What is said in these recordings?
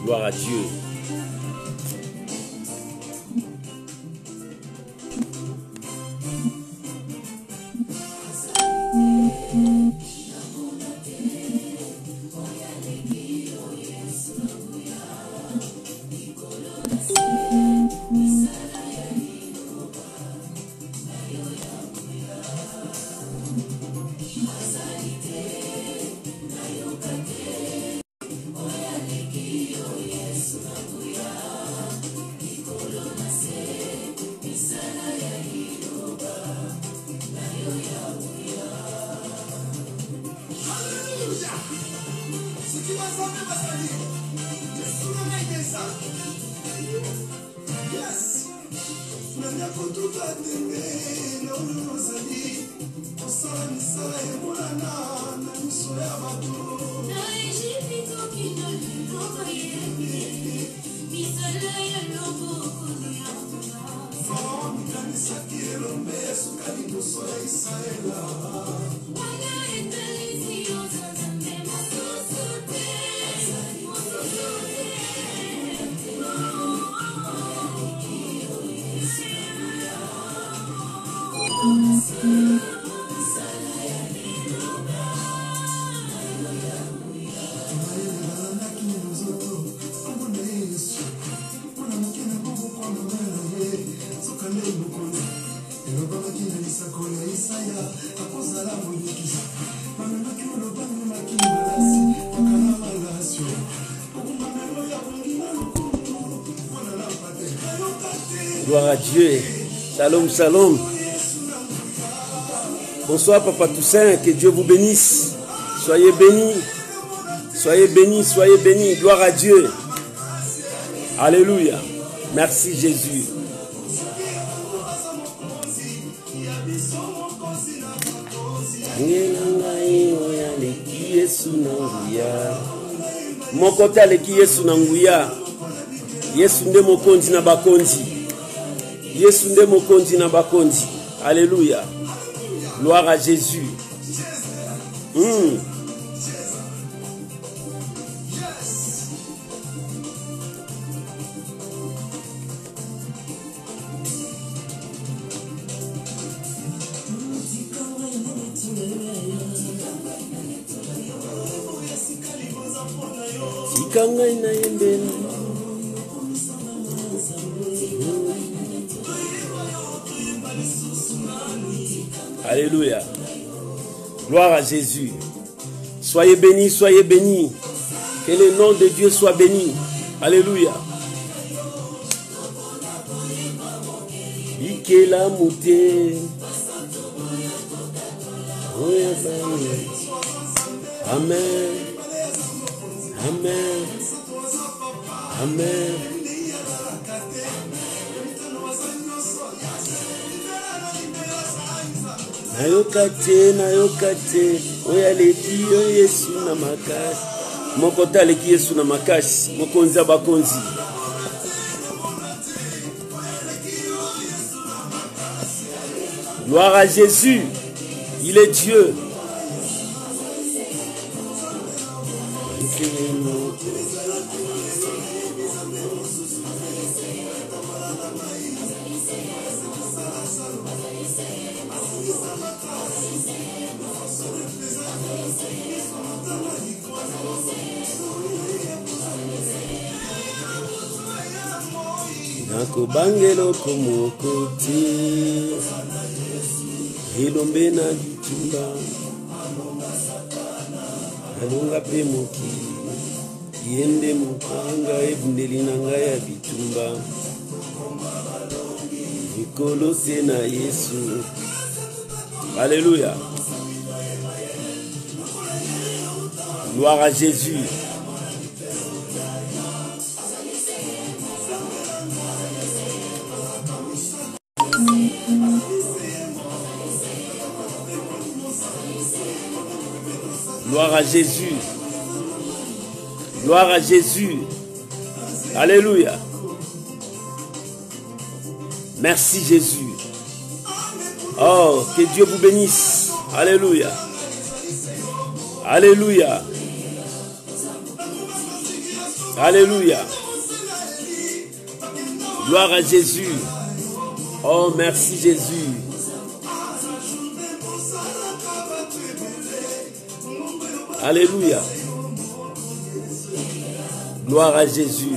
Gloire à Dieu. Gloire à Dieu. Shalom, shalom. Bonsoir Papa Toussaint, que Dieu vous bénisse. Soyez bénis. Soyez bénis, soyez bénis. Gloire à Dieu. Alléluia. Merci Jésus. Mon côté aleki Yesu na nguya. Yesu nde mokonzi na bakonzi. Yesu nde mokonzi na bakonzi. Alléluia. Gloire à Jésus. Alléluia. Gloire à Jésus. Soyez bénis, soyez bénis. Que le nom de Dieu soit béni. Alléluia. Ikela mute. Amen. Amen. Amen. Nayokate, oyaleki yo Yesu na makasi. Mokota aleki Yesu na makasi, mokonzi abakonzi. Gloire à Jésus, il est Dieu. Nakobangelo komokoti elombe na bitumba alonga pe moki yende mokanga ebundeli na ngai ya bitumba mikolo se na Yesu. Alléluia. Gloire à Jésus. Gloire à Jésus. Gloire à Jésus. Alléluia. Merci Jésus. Oh, que Dieu vous bénisse. Alléluia. Alléluia. Alléluia. Gloire à Jésus. Oh, merci Jésus. Alléluia. Gloire à Jésus.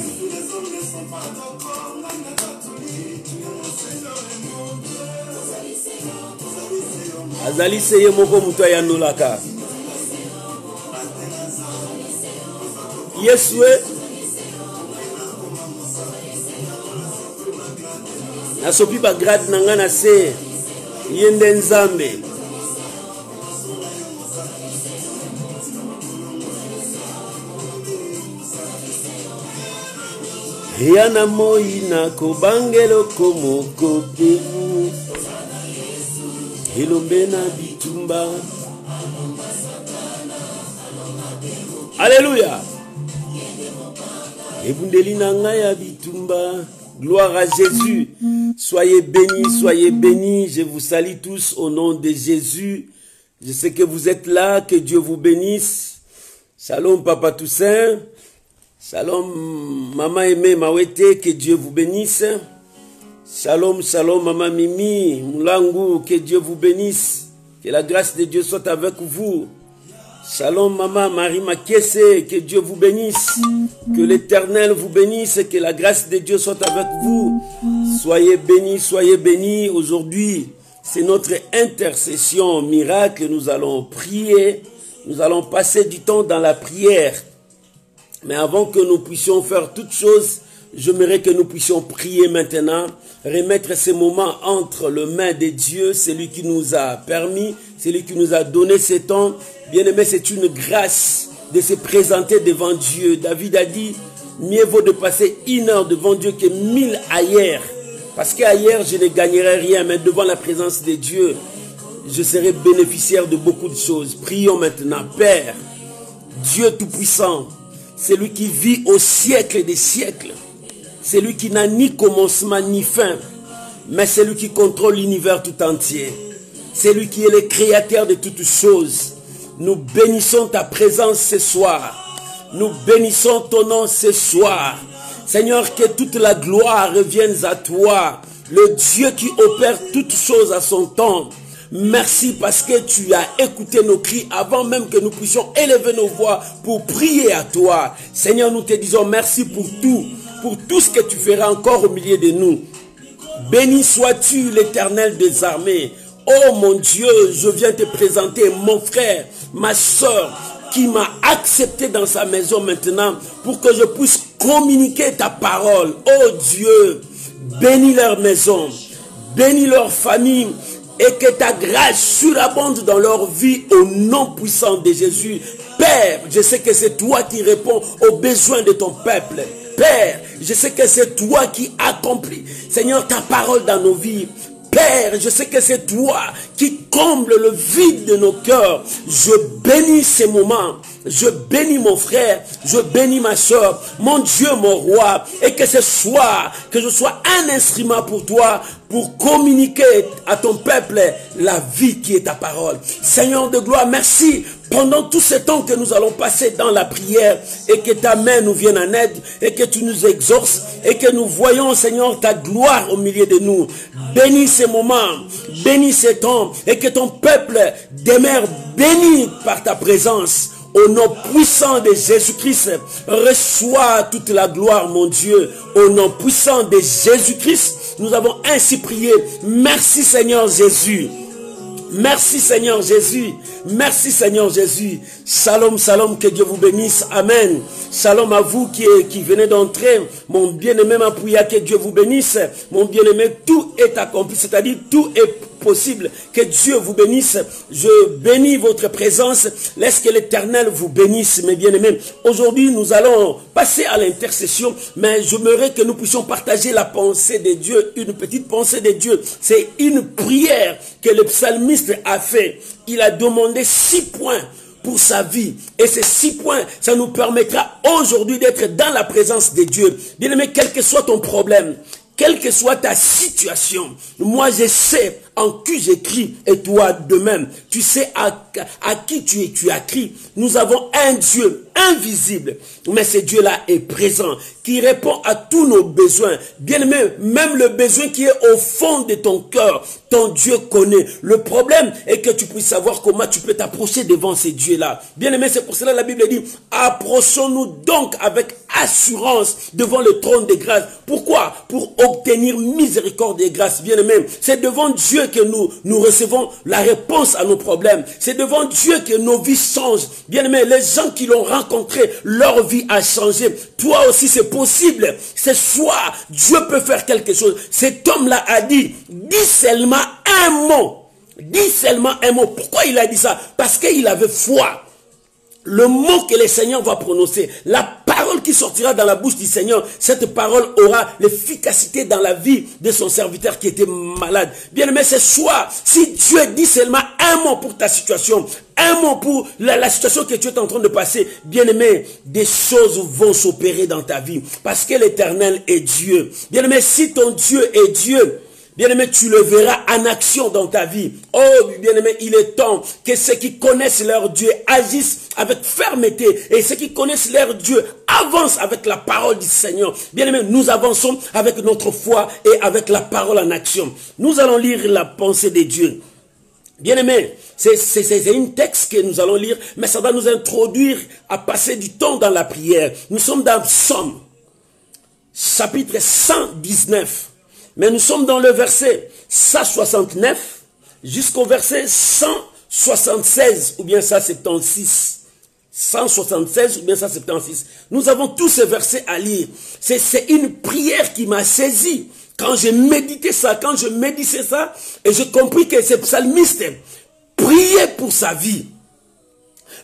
Azali seye moko muto ya nolaka. Yesue. Nasopi ba grade nanga na se. Yende nzambe. Yana moi na kobangelo komoko pevu. Elombena bitumba. Alléluia. Ebundeli nanga ya bitumba. Gloire à Jésus. Soyez bénis, soyez bénis. Je vous salue tous au nom de Jésus. Je sais que vous êtes là, que Dieu vous bénisse. Shalom Papa Toussaint. Shalom Maman Aimée Mawete, que Dieu vous bénisse. Shalom, shalom Maman Mimi Moulangu, que Dieu vous bénisse. Que la grâce de Dieu soit avec vous. Shalom Maman Marie Makese, que Dieu vous bénisse. Que l'Éternel vous bénisse, que la grâce de Dieu soit avec vous. Soyez bénis. Aujourd'hui, c'est notre intercession miracle. Nous allons prier. Nous allons passer du temps dans la prière. Mais avant que nous puissions faire toutes choses, j'aimerais que nous puissions prier maintenant, remettre ces moments entre les mains de Dieu, celui qui nous a permis, celui qui nous a donné ce temps. Bien-aimé, c'est une grâce de se présenter devant Dieu. David a dit, mieux vaut de passer 1 heure devant Dieu que 1000 ailleurs. Parce qu'ailleurs, je ne gagnerai rien, mais devant la présence de Dieu, je serai bénéficiaire de beaucoup de choses. Prions maintenant. Père, Dieu Tout-Puissant, c'est lui qui vit au siècle des siècles. C'est lui qui n'a ni commencement ni fin. Mais c'est lui qui contrôle l'univers tout entier. C'est lui qui est le créateur de toutes choses. Nous bénissons ta présence ce soir. Nous bénissons ton nom ce soir. Seigneur, que toute la gloire revienne à toi. Le Dieu qui opère toutes choses à son temps. Merci parce que tu as écouté nos cris avant même que nous puissions élever nos voix pour prier à toi. Seigneur, nous te disons merci pour tout ce que tu feras encore au milieu de nous. Béni sois-tu l'Éternel des armées. Oh mon Dieu, je viens te présenter mon frère, ma soeur, qui m'a accepté dans sa maison maintenant pour que je puisse communiquer ta parole. Oh Dieu, bénis leur maison, bénis leur famille, et que ta grâce surabonde dans leur vie au nom puissant de Jésus. Père, je sais que c'est toi qui réponds aux besoins de ton peuple. Père, je sais que c'est toi qui accomplis, Seigneur, ta parole dans nos vies. Père, je sais que c'est toi qui comble le vide de nos cœurs. Je bénis ces moments. Je bénis mon frère. Je bénis ma soeur. Mon Dieu, mon roi. Et que ce soir, que je sois un instrument pour toi, pour communiquer à ton peuple la vie qui est ta parole. Seigneur de gloire, merci pendant tout ce temps que nous allons passer dans la prière et que ta main nous vienne en aide et que tu nous exauces et que nous voyons, Seigneur, ta gloire au milieu de nous. Bénis ces moments, bénis ces temps et que ton peuple demeure béni par ta présence. Au nom puissant de Jésus-Christ, reçois toute la gloire, mon Dieu. Au nom puissant de Jésus-Christ, nous avons ainsi prié. Merci Seigneur Jésus. Merci Seigneur Jésus. Merci Seigneur Jésus. Shalom, shalom, que Dieu vous bénisse. Amen. Shalom à vous qui venez d'entrer. Mon bien-aimé Mapouya, que Dieu vous bénisse. Mon bien-aimé, tout est accompli, c'est-à-dire tout est possible. Que Dieu vous bénisse. Je bénis votre présence. Laisse que l'Éternel vous bénisse, mes bien-aimés. Aujourd'hui, nous allons passer à l'intercession, mais j'aimerais que nous puissions partager la pensée de Dieu, une petite pensée de Dieu. C'est une prière que le psalmiste a fait. Il a demandé 6 points pour sa vie. Et ces 6 points, ça nous permettra aujourd'hui d'être dans la présence de Dieu. Bien-aimé, quel que soit ton problème, quelle que soit ta situation, moi je sais en qui j'écris et toi de même. Tu sais à qui tu as crié. Nous avons un Dieu, invisible. Mais ce Dieu-là est présent, qui répond à tous nos besoins. Bien-aimé, même le besoin qui est au fond de ton cœur, ton Dieu connaît. Le problème est que tu puisses savoir comment tu peux t'approcher devant ces dieux-là. Bien-aimé, c'est pour cela que la Bible dit, approchons-nous donc avec assurance devant le trône de grâce. Pourquoi? Pour obtenir miséricorde et grâce. Bien-aimé, c'est devant Dieu que nous recevons la réponse à nos problèmes. C'est devant Dieu que nos vies changent. Bien-aimé, les gens qui l'ont rencontré, leur vie a changé. Toi aussi, c'est possible. Ce soir, Dieu peut faire quelque chose. Cet homme-là a dit, dis seulement un mot. Dis seulement un mot. Pourquoi il a dit ça? Parce qu'il avait foi. Le mot que le Seigneur va prononcer, la parole qui sortira dans la bouche du Seigneur, cette parole aura l'efficacité dans la vie de son serviteur qui était malade. Bien-aimé, ce soir, si Dieu dit seulement un mot pour ta situation, un mot pour la situation que tu es en train de passer, bien-aimé, des choses vont s'opérer dans ta vie. Parce que l'Éternel est Dieu. Bien-aimé, si ton Dieu est Dieu, bien-aimé, tu le verras en action dans ta vie. Oh, bien-aimé, il est temps que ceux qui connaissent leur Dieu agissent avec fermeté. Et ceux qui connaissent leur Dieu avancent avec la parole du Seigneur. Bien-aimé, nous avançons avec notre foi et avec la parole en action. Nous allons lire la pensée de Dieu. Bien-aimé, c'est un texte que nous allons lire, mais ça va nous introduire à passer du temps dans la prière. Nous sommes dans Psaume, chapitre 119. Mais nous sommes dans le verset 169 jusqu'au verset 176 ou bien 176. 176 ou bien 176. Nous avons tous ces versets à lire. C'est une prière qui m'a saisi. Quand j'ai médité ça, et j'ai compris que ce psalmiste priait pour sa vie.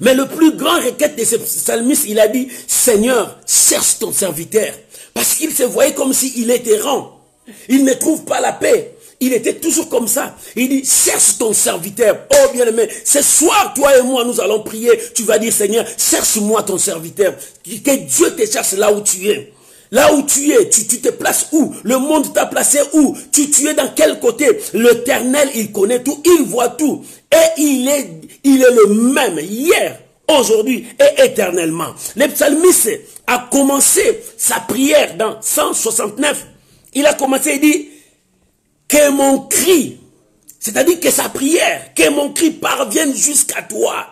Mais le plus grand requête de ce psalmiste, il a dit, Seigneur, cherche ton serviteur. Parce qu'il se voyait comme s'il était errant. Il ne trouve pas la paix. Il était toujours comme ça. Il dit, cherche ton serviteur. Oh bien-aimé, ce soir, toi et moi, nous allons prier. Tu vas dire, Seigneur, cherche-moi ton serviteur. Que Dieu te cherche là où tu es. Là où tu es, tu te places où? Le monde t'a placé où? Tu es dans quel côté? L'Éternel, il connaît tout, il voit tout. Et il est le même hier, aujourd'hui et éternellement. Le psalmiste a commencé sa prière dans 169. Il a commencé, il dit, que mon cri, c'est-à-dire que sa prière, que mon cri parvienne jusqu'à toi.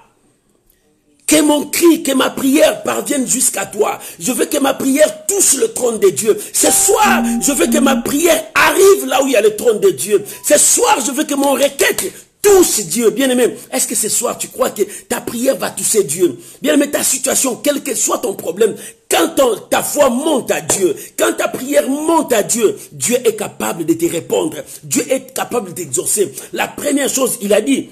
Que mon cri, que ma prière parvienne jusqu'à toi. Je veux que ma prière touche le trône de Dieu. Ce soir, je veux que ma prière arrive là où il y a le trône de Dieu. Ce soir, je veux que mon requête touche Dieu. Bien-aimé, est-ce que ce soir, tu crois que ta prière va toucher Dieu? Bien-aimé, ta situation, quel que soit ton problème, quand ta foi monte à Dieu, quand ta prière monte à Dieu, Dieu est capable de te répondre. Dieu est capable de t'exaucer. La première chose, il a dit,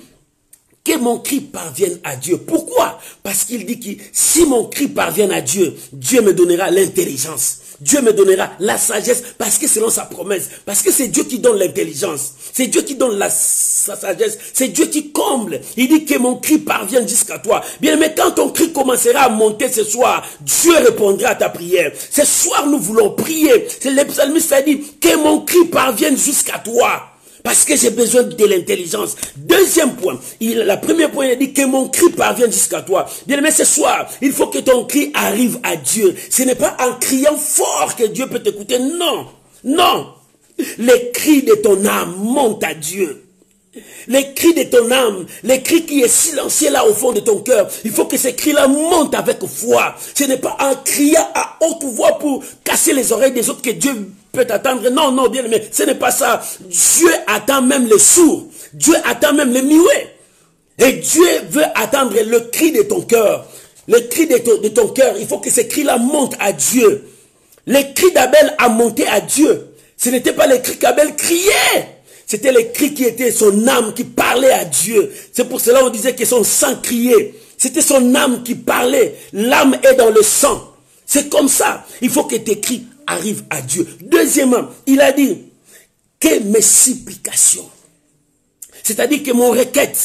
que mon cri parvienne à Dieu. Pourquoi? Parce qu'il dit que si mon cri parvient à Dieu, Dieu me donnera l'intelligence. Dieu me donnera la sagesse, parce que selon sa promesse, parce que c'est Dieu qui donne l'intelligence, c'est Dieu qui donne sa sagesse, c'est Dieu qui comble. Il dit que mon cri parvienne jusqu'à toi. Bien, mais quand ton cri commencera à monter ce soir, Dieu répondra à ta prière. Ce soir, nous voulons prier. C'est le psalmiste a dit que mon cri parvienne jusqu'à toi. Parce que j'ai besoin de l'intelligence. Deuxième point, la première point, il a dit que mon cri parvienne jusqu'à toi. Bien aimé, ce soir, il faut que ton cri arrive à Dieu. Ce n'est pas en criant fort que Dieu peut t'écouter. Non, non. Les cris de ton âme montent à Dieu. Les cris de ton âme, les cris qui est silencieux là au fond de ton cœur, il faut que ces cris-là montent avec foi. Ce n'est pas en criant à haute voix pour casser les oreilles des autres que Dieu peut attendre. Non, non, bien aimé, ce n'est pas ça. Dieu attend même les sourds. Dieu attend même les muets. Et Dieu veut attendre le cri de ton cœur. Le cri de ton cœur, il faut que ces cris-là montent à Dieu. Les cris d'Abel a monté à Dieu. Ce n'était pas les cris qu'Abel criait. C'était les cris qui étaient son âme qui parlait à Dieu. C'est pour cela qu'on disait que son sang criait. C'était son âme qui parlait. L'âme est dans le sang. C'est comme ça. Il faut que tes cris arrivent à Dieu. Deuxièmement, il a dit que mes supplications, c'est-à-dire que mon requête,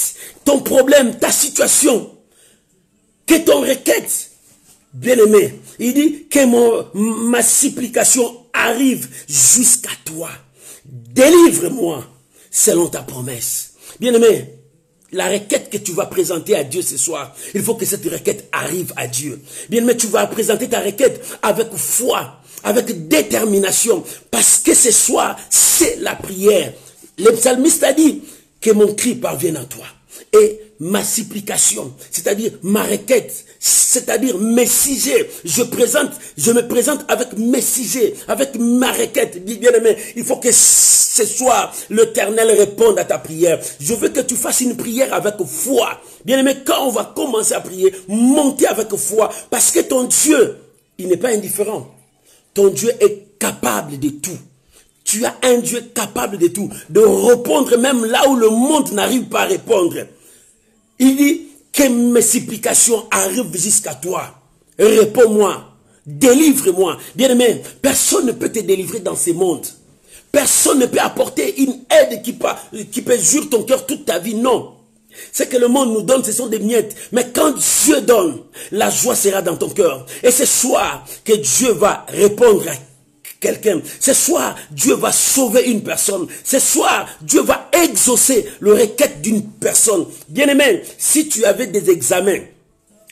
ton problème, ta situation, que ton requête, bien-aimé, il dit que ma supplication arrive jusqu'à toi. Délivre-moi selon ta promesse. Bien-aimé, la requête que tu vas présenter à Dieu ce soir, il faut que cette requête arrive à Dieu. Bien, mais tu vas présenter ta requête avec foi, avec détermination, parce que ce soir, c'est la prière. Le psalmiste a dit que mon cri parvienne à toi. Et ma supplication, c'est-à-dire ma requête, c'est-à-dire mes sujets, je me présente avec mes sujets, avec ma requête. Bien-aimé, il faut que ce soir, l'Éternel réponde à ta prière. Je veux que tu fasses une prière avec foi. Bien-aimé, quand on va commencer à prier, montez avec foi, parce que ton Dieu, il n'est pas indifférent. Ton Dieu est capable de tout. Tu as un Dieu capable de tout, de répondre même là où le monde n'arrive pas à répondre. Il dit que mes supplications arrivent jusqu'à toi. Réponds-moi, délivre-moi. Bien-aimé, personne ne peut te délivrer dans ce monde. Personne ne peut apporter une aide qui peut jurer ton cœur toute ta vie. Non. Ce que le monde nous donne, ce sont des miettes. Mais quand Dieu donne, la joie sera dans ton cœur. Et ce soir que Dieu va répondre à quelqu'un. Ce soir, Dieu va sauver une personne. Ce soir, Dieu va exaucer le requête d'une personne. Bien-aimé, si tu avais des examens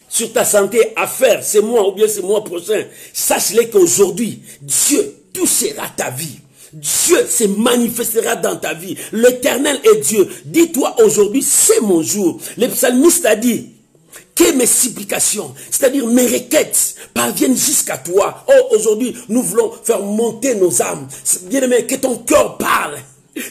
sur ta santé à faire ce mois ou bien ce mois prochain, sache-le qu'aujourd'hui, Dieu touchera ta vie. Dieu se manifestera dans ta vie. L'Éternel est Dieu. Dis-toi aujourd'hui, c'est mon jour. Le psalmiste a dit que mes supplications, c'est-à-dire mes requêtes, parviennent jusqu'à toi. Oh, aujourd'hui, nous voulons faire monter nos âmes. Bien-aimé, que ton cœur parle.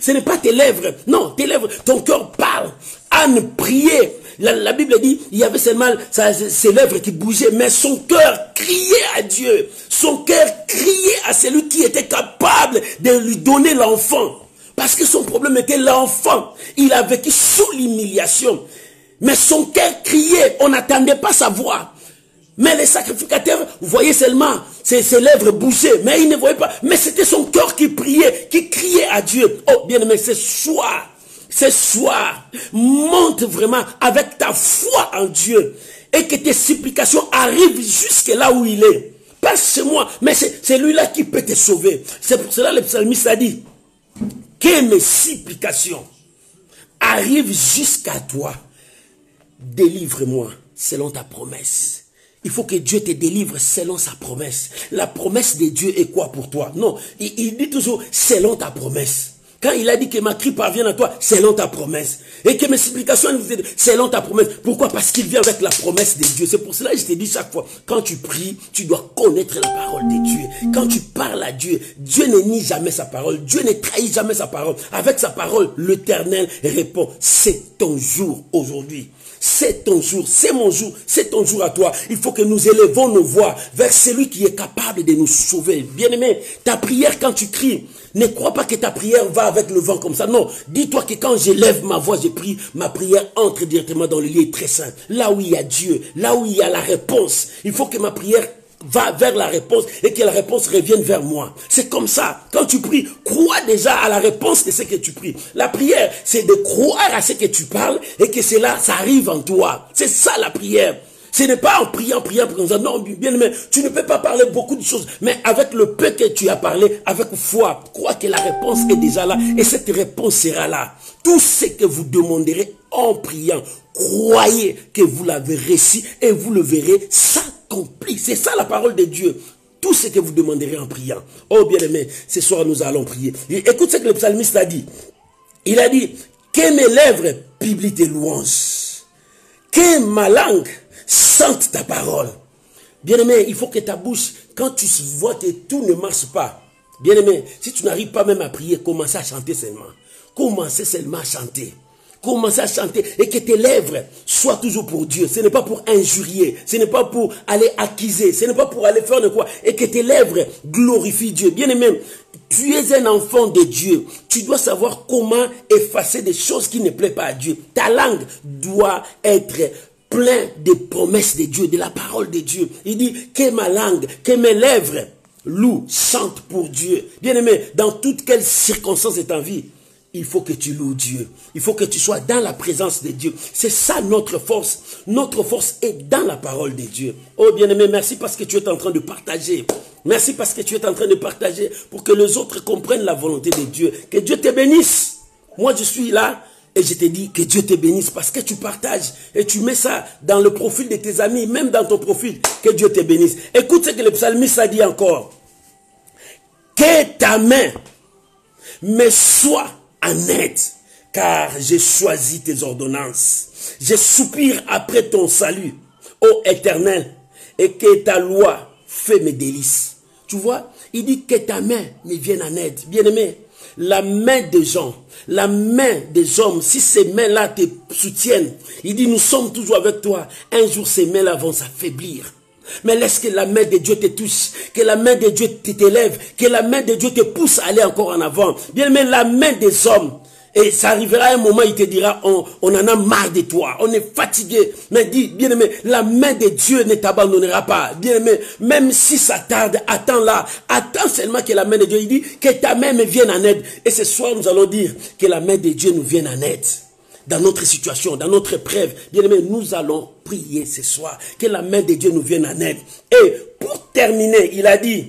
Ce n'est pas tes lèvres. Non, tes lèvres, ton cœur parle. Anne priait. La Bible dit, il y avait seulement ses lèvres qui bougeaient, mais son cœur criait à Dieu. Son cœur criait à celui qui était capable de lui donner l'enfant. Parce que son problème était l'enfant. Il a vécu sous l'humiliation. Mais son cœur criait, on n'attendait pas sa voix. Mais les sacrificateurs, vous voyez seulement ses lèvres bouger, mais ils ne voyaient pas. Mais c'était son cœur qui priait, qui criait à Dieu. Oh, bien-aimé, ce soir, monte vraiment avec ta foi en Dieu. Et que tes supplications arrivent jusque là où il est. Pas chez moi, mais c'est lui-là qui peut te sauver. C'est pour cela que le psalmiste a dit que mes supplications arrivent jusqu'à toi. Délivre-moi selon ta promesse. Il faut que Dieu te délivre selon sa promesse. La promesse de Dieu est quoi pour toi? Non, il dit toujours selon ta promesse. Quand il a dit que ma cri parvienne à toi, selon ta promesse. Et que mes supplications, selon ta promesse. Pourquoi? Parce qu'il vient avec la promesse de Dieu. C'est pour cela que je te dis chaque fois, quand tu pries, tu dois connaître la parole de Dieu. Quand tu parles à Dieu, Dieu ne nie jamais sa parole. Dieu ne trahit jamais sa parole. Avec sa parole, l'Éternel répond, c'est ton jour aujourd'hui. C'est ton jour, c'est mon jour, c'est ton jour à toi. Il faut que nous élevons nos voix vers celui qui est capable de nous sauver. Bien-aimé, ta prière quand tu cries, ne crois pas que ta prière va avec le vent comme ça. Non, dis-toi que quand j'élève ma voix, je prie, ma prière entre directement dans le lieu très saint. Là où il y a Dieu, là où il y a la réponse. Il faut que ma prière va vers la réponse et que la réponse revienne vers moi. C'est comme ça. Quand tu pries, crois déjà à la réponse de ce que tu pries. La prière, c'est de croire à ce que tu parles et que cela, ça arrive en toi. C'est ça la prière. Ce n'est pas en priant, comme ça. Non, bien aimé, tu ne peux pas parler beaucoup de choses, mais avec le peu que tu as parlé, avec foi, crois que la réponse est déjà là et cette réponse sera là. Tout ce que vous demanderez en priant, croyez que vous l'avez reçu et vous le verrez s'accomplir. C'est ça la parole de Dieu. Tout ce que vous demanderez en priant. Oh bien-aimé, ce soir nous allons prier. Et écoute ce que le psalmiste a dit. Il a dit, que mes lèvres publient tes louanges, que ma langue sente ta parole. Bien-aimé, il faut que ta bouche, quand tu vois que tout ne marche pas, bien-aimé, si tu n'arrives pas même à prier, commence à chanter seulement. Commencez seulement à chanter. Commencez à chanter et que tes lèvres soient toujours pour Dieu. Ce n'est pas pour injurier, ce n'est pas pour aller accuser, ce n'est pas pour aller faire de quoi. Et que tes lèvres glorifient Dieu. Bien-aimé, tu es un enfant de Dieu. Tu dois savoir comment effacer des choses qui ne plaisent pas à Dieu. Ta langue doit être plein de promesses de Dieu, de la parole de Dieu. Il dit que ma langue, que mes lèvres louent, chantent pour Dieu. Bien-aimé, dans toutes quelles circonstances de ta vie, il faut que tu loues Dieu. Il faut que tu sois dans la présence de Dieu. C'est ça notre force. Notre force est dans la parole de Dieu. Oh bien-aimé, merci parce que tu es en train de partager. Merci parce que tu es en train de partager pour que les autres comprennent la volonté de Dieu. Que Dieu te bénisse. Moi, je suis là. Et je te dis que Dieu te bénisse parce que tu partages et tu mets ça dans le profil de tes amis, même dans ton profil, que Dieu te bénisse. Écoute ce que le psalmiste a dit encore. Que ta main me soit en aide, car j'ai choisi tes ordonnances. Je soupire après ton salut, ô Éternel, et que ta loi fait mes délices. Tu vois, il dit que ta main me vienne en aide. Bien-aimé, la main des gens, la main des hommes, si ces mains-là te soutiennent, il dit nous sommes toujours avec toi. Un jour ces mains-là vont s'affaiblir. Mais laisse que la main de Dieu te touche, que la main de Dieu t'élève, que la main de Dieu te pousse à aller encore en avant. Bien-aimé, la main des hommes, et ça arrivera à un moment, il te dira, on en a marre de toi, on est fatigué. Mais dis, bien-aimé, la main de Dieu ne t'abandonnera pas. Bien-aimé, même si ça tarde, attends-la. Attends seulement que la main de Dieu, il dit, que ta main me vienne en aide. Et ce soir, nous allons dire que la main de Dieu nous vienne en aide. Dans notre situation, dans notre épreuve, bien-aimé, nous allons prier ce soir, que la main de Dieu nous vienne en aide. Et pour terminer, il a dit,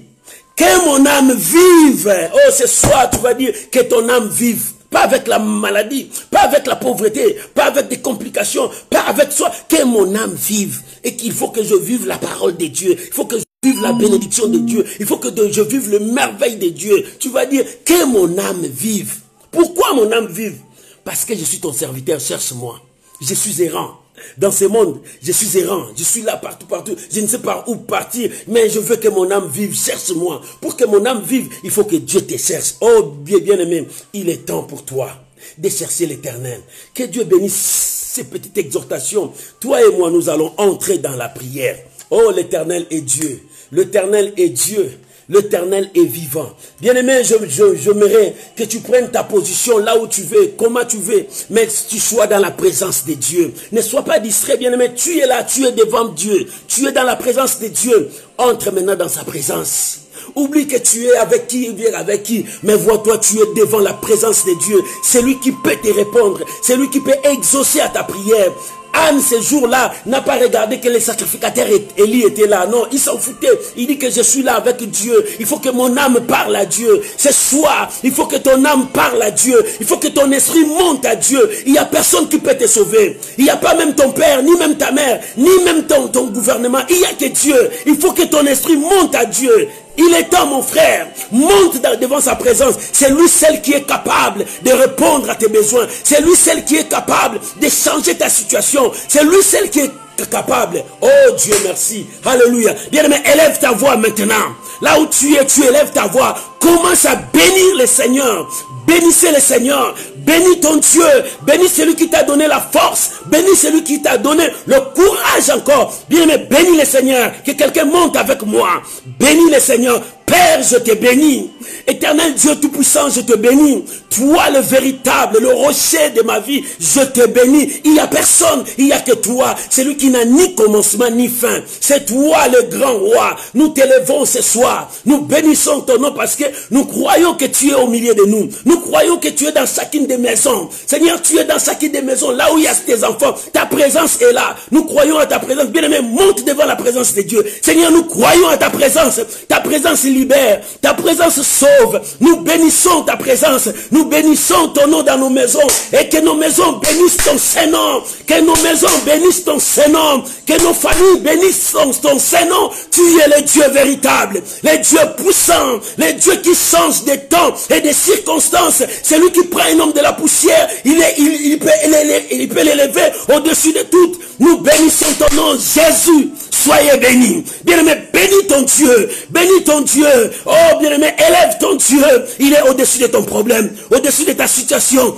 que mon âme vive. Oh, ce soir, tu vas dire que ton âme vive. Pas avec la maladie, pas avec la pauvreté, pas avec des complications, pas avec soi. Que mon âme vive. Et qu'il faut que je vive la parole de Dieu. Il faut que je vive la bénédiction de Dieu. Il faut que je vive le merveille de Dieu. Tu vas dire que mon âme vive. Pourquoi mon âme vive? Parce que je suis ton serviteur, cherche-moi. Je suis errant. Dans ce monde, je suis errant. Je suis là partout, partout. Je ne sais pas où partir, mais je veux que mon âme vive. Cherche-moi. Pour que mon âme vive, il faut que Dieu te cherche. Oh, bien-aimé, il est temps pour toi de chercher l'Éternel. Que Dieu bénisse ces petites exhortations. Toi et moi, nous allons entrer dans la prière. Oh, l'Éternel est Dieu. L'Éternel est Dieu. L'Éternel est vivant. Bien-aimé, j'aimerais que tu prennes ta position là où tu veux, comment tu veux, mais que tu sois dans la présence de Dieu. Ne sois pas distrait, bien-aimé. Tu es là, tu es devant Dieu. Tu es dans la présence de Dieu. Entre maintenant dans sa présence. Oublie que tu es avec qui, viens avec qui, mais vois-toi, tu es devant la présence de Dieu. C'est lui qui peut te répondre. C'est lui qui peut exaucer à ta prière. Anne, ce jour-là, n'a pas regardé que les sacrificateurs Élie étaient là. Non, il s'en foutait. Il dit que je suis là avec Dieu. Il faut que mon âme parle à Dieu. Ce soir, il faut que ton âme parle à Dieu. Il faut que ton esprit monte à Dieu. Il n'y a personne qui peut te sauver. Il n'y a pas même ton père, ni même ta mère, ni même ton gouvernement. Il n'y a que Dieu. Il faut que ton esprit monte à Dieu. Il est temps, mon frère, monte devant sa présence. C'est lui seul qui est capable de répondre à tes besoins. C'est lui seul qui est capable de changer ta situation. C'est lui seul qui est capable. Oh Dieu, merci. Alléluia. Bien-aimé, élève ta voix maintenant. Là où tu élèves ta voix. Commence à bénir le Seigneur. Bénissez le Seigneur. Bénis ton Dieu. Bénis celui qui t'a donné la force. Bénis celui qui t'a donné le courage encore. Bien-aimé, bénis le Seigneur. Que quelqu'un monte avec moi. Bénis le Seigneur. Père, je te bénis. Éternel Dieu Tout-Puissant, je te bénis. Toi, le véritable, le rocher de ma vie, je te bénis. Il n'y a personne, il n'y a que toi. C'est lui qui n'a ni commencement ni fin. C'est toi, le grand roi. Nous t'élevons ce soir. Nous bénissons ton nom parce que nous croyons que tu es au milieu de nous. Nous croyons que tu es dans chacune des maisons. Seigneur, tu es dans chacune des maisons. Là où il y a tes enfants, ta présence est là. Nous croyons à ta présence. Bien-aimé, monte devant la présence de Dieu. Seigneur, nous croyons à ta présence. Ta présence libère. Ta présence sauve. Nous bénissons ta présence. Nous bénissons ton nom dans nos maisons. Et que nos maisons bénissent ton Saint-Nom. Que nos maisons bénissent ton Saint-Nom. Que nos familles bénissent ton Saint-Nom. Tu es le Dieu véritable. Le Dieu puissant. Le Dieu qui change des temps et des circonstances. C'est lui qui prend un homme de la poussière. Il peut l'élever au-dessus de tout. Nous bénissons ton nom, Jésus. Soyez bénis. Bien-aimé, bénis ton Dieu. Bénis ton Dieu. Oh, bien-aimé, élève ton Dieu. Il est au-dessus de ton problème, au-dessus de ta situation.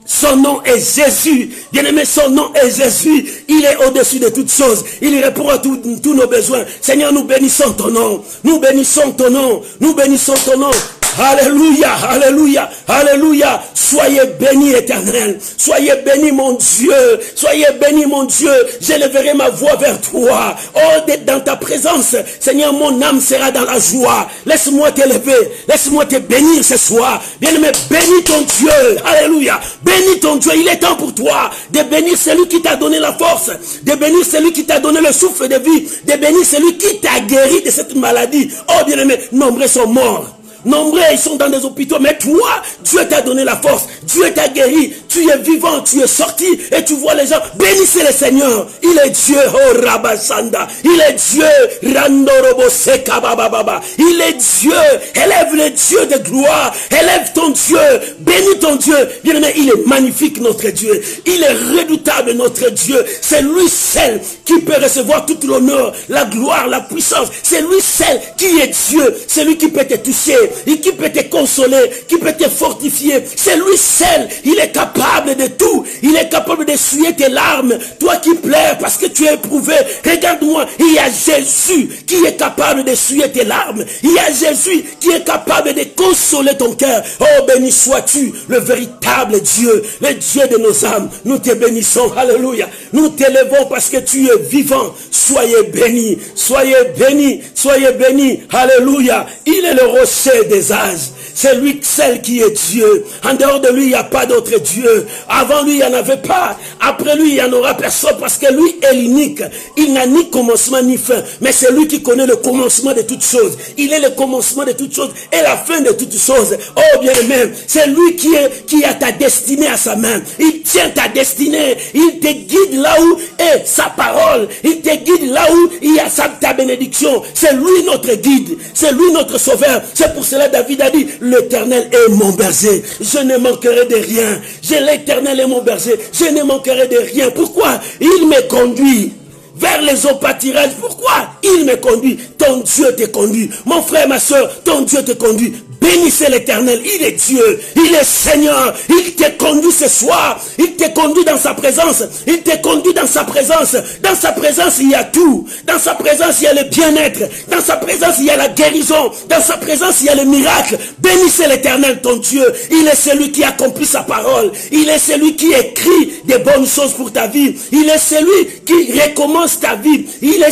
Son nom est Jésus. Bien-aimé, son nom est Jésus. Il est au-dessus de toutes choses. Il répond à tous nos besoins. Seigneur, nous bénissons ton nom. Nous bénissons ton nom. Nous bénissons ton nom. Alléluia, alléluia, alléluia. Soyez bénis, Éternel. Soyez bénis, mon Dieu. Soyez bénis, mon Dieu. J'élèverai ma voix vers toi. Oh, d'être dans ta présence. Seigneur, mon âme sera dans la joie. Laisse-moi t'élever. Laisse-moi te bénir ce soir. Bien-aimé, bénis ton Dieu. Alléluia. Bénis ton Dieu. Il est temps pour toi de bénir celui qui t'a donné la force. De bénir celui qui t'a donné le souffle de vie. De bénir celui qui t'a guéri de cette maladie. Oh, bien-aimé, nombreux sont morts. Nombreux, ils sont dans des hôpitaux. Mais toi, Dieu t'a donné la force. Dieu t'a guéri. Tu es vivant, tu es sorti. Et tu vois les gens. Bénissez le Seigneur. Il est Dieu. Oh Rabasanda. Il est Dieu. Randorobo Seka Baba. Il est Dieu. Élève le Dieu de gloire. Élève ton Dieu. Bénis ton Dieu. Bien-aimé, il est magnifique notre Dieu. Il est redoutable notre Dieu. C'est lui seul qui peut recevoir toute l'honneur, la gloire, la puissance. C'est lui seul qui est Dieu. C'est lui qui peut te toucher, et qui peut te consoler, qui peut te fortifier. C'est lui seul. Il est capable de tout. Il est capable d'essuyer tes larmes. Toi qui pleures parce que tu es éprouvé. Regarde-moi. Il y a Jésus qui est capable d'essuyer tes larmes. Il y a Jésus qui est capable de consoler ton cœur. Oh, béni sois-tu, le véritable Dieu, le Dieu de nos âmes. Nous te bénissons. Alléluia. Nous t'élevons parce que tu es vivant. Soyez bénis. Soyez bénis. Soyez bénis. Alléluia. Il est le rocher des âges. C'est lui seul qui est Dieu. En dehors de lui, il n'y a pas d'autre Dieu. Avant lui, il n'y en avait pas. Après lui, il n'y en aura personne parce que lui est l'unique. Il n'a ni commencement ni fin. Mais c'est lui qui connaît le commencement de toutes choses. Il est le commencement de toutes choses et la fin de toutes choses. Oh bien-aimé, c'est lui qui a ta destinée à sa main. Il tient ta destinée. Il te guide là où est sa parole. Il te guide là où il y a ta bénédiction. C'est lui notre guide. C'est lui notre sauveur. C'est pour cela David a dit, l'Éternel est mon berger. Je ne manquerai de rien. L'Éternel est mon berger. Je ne manquerai de rien. Pourquoi? Il me conduit vers les eaux pâtirages. Pourquoi il me conduit? Ton Dieu te conduit. Mon frère, ma soeur, ton Dieu te conduit. Bénissez l'Éternel, il est Dieu, il est Seigneur, il te conduit ce soir, il te conduit dans sa présence, il te conduit dans sa présence. Dans sa présence il y a tout, dans sa présence il y a le bien-être, dans sa présence il y a la guérison, dans sa présence il y a le miracle. Bénissez l'Éternel ton Dieu, il est celui qui accomplit sa parole, il est celui qui écrit des bonnes choses pour ta vie, il est celui qui recommence ta vie, il est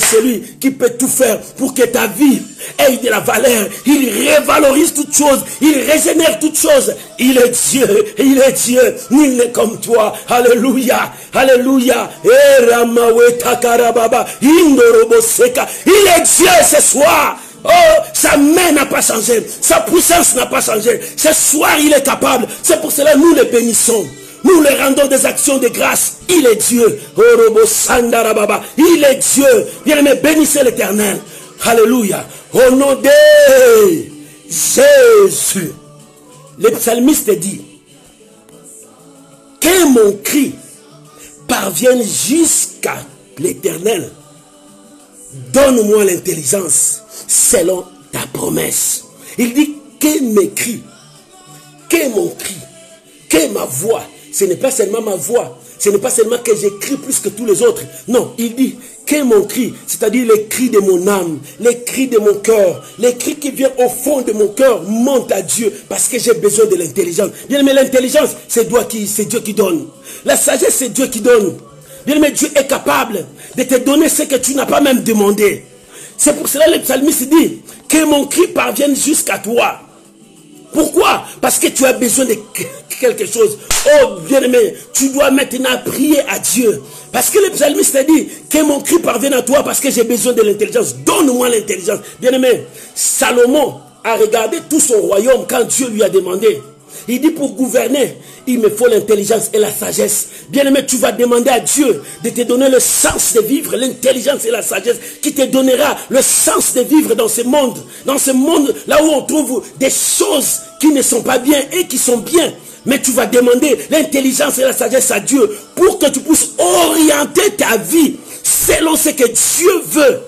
celui qui peut tout faire pour que ta vie ait de la valeur. Il révalorise toutes choses, il régénère toutes choses. Il est Dieu, il est Dieu, nul n'est comme toi. Alléluia, alléluia. Il est Dieu ce soir. Oh, sa main n'a pas changé, sa puissance n'a pas changé. Ce soir il est capable. C'est pour cela nous le bénissons. Nous le rendons des actions de grâce. Il est Dieu. Il est Dieu. Bien-aimé, bénissez l'Éternel. Alléluia. Au nom de Jésus. Le psalmiste dit que mon cri parvienne jusqu'à l'Éternel. Donne-moi l'intelligence selon ta promesse. Il dit que mes cris, que mon cri, que ma voix. Ce n'est pas seulement ma voix. Ce n'est pas seulement que j'écris plus que tous les autres. Non, il dit que mon cri, c'est-à-dire les cris de mon âme, les cris de mon cœur, les cris qui viennent au fond de mon cœur montent à Dieu parce que j'ai besoin de l'intelligence. Bien aimé, l'intelligence, c'est Dieu qui donne. La sagesse, c'est Dieu qui donne. Bien aimé, Dieu est capable de te donner ce que tu n'as pas même demandé. C'est pour cela que le psalmiste dit que mon cri parvienne jusqu'à toi. Pourquoi? Parce que tu as besoin de quelque chose. Oh bien-aimé, tu dois maintenant prier à Dieu. Parce que le psalmiste a dit que mon cri parvienne à toi parce que j'ai besoin de l'intelligence. Donne-moi l'intelligence. Bien-aimé, Salomon a regardé tout son royaume quand Dieu lui a demandé. Il dit pour gouverner, il me faut l'intelligence et la sagesse. Bien-aimé, tu vas demander à Dieu de te donner le sens de vivre, l'intelligence et la sagesse qui te donnera le sens de vivre dans ce monde. Dans ce monde, là où on trouve des choses qui ne sont pas bien et qui sont bien. Mais tu vas demander l'intelligence et la sagesse à Dieu pour que tu puisses orienter ta vie selon ce que Dieu veut.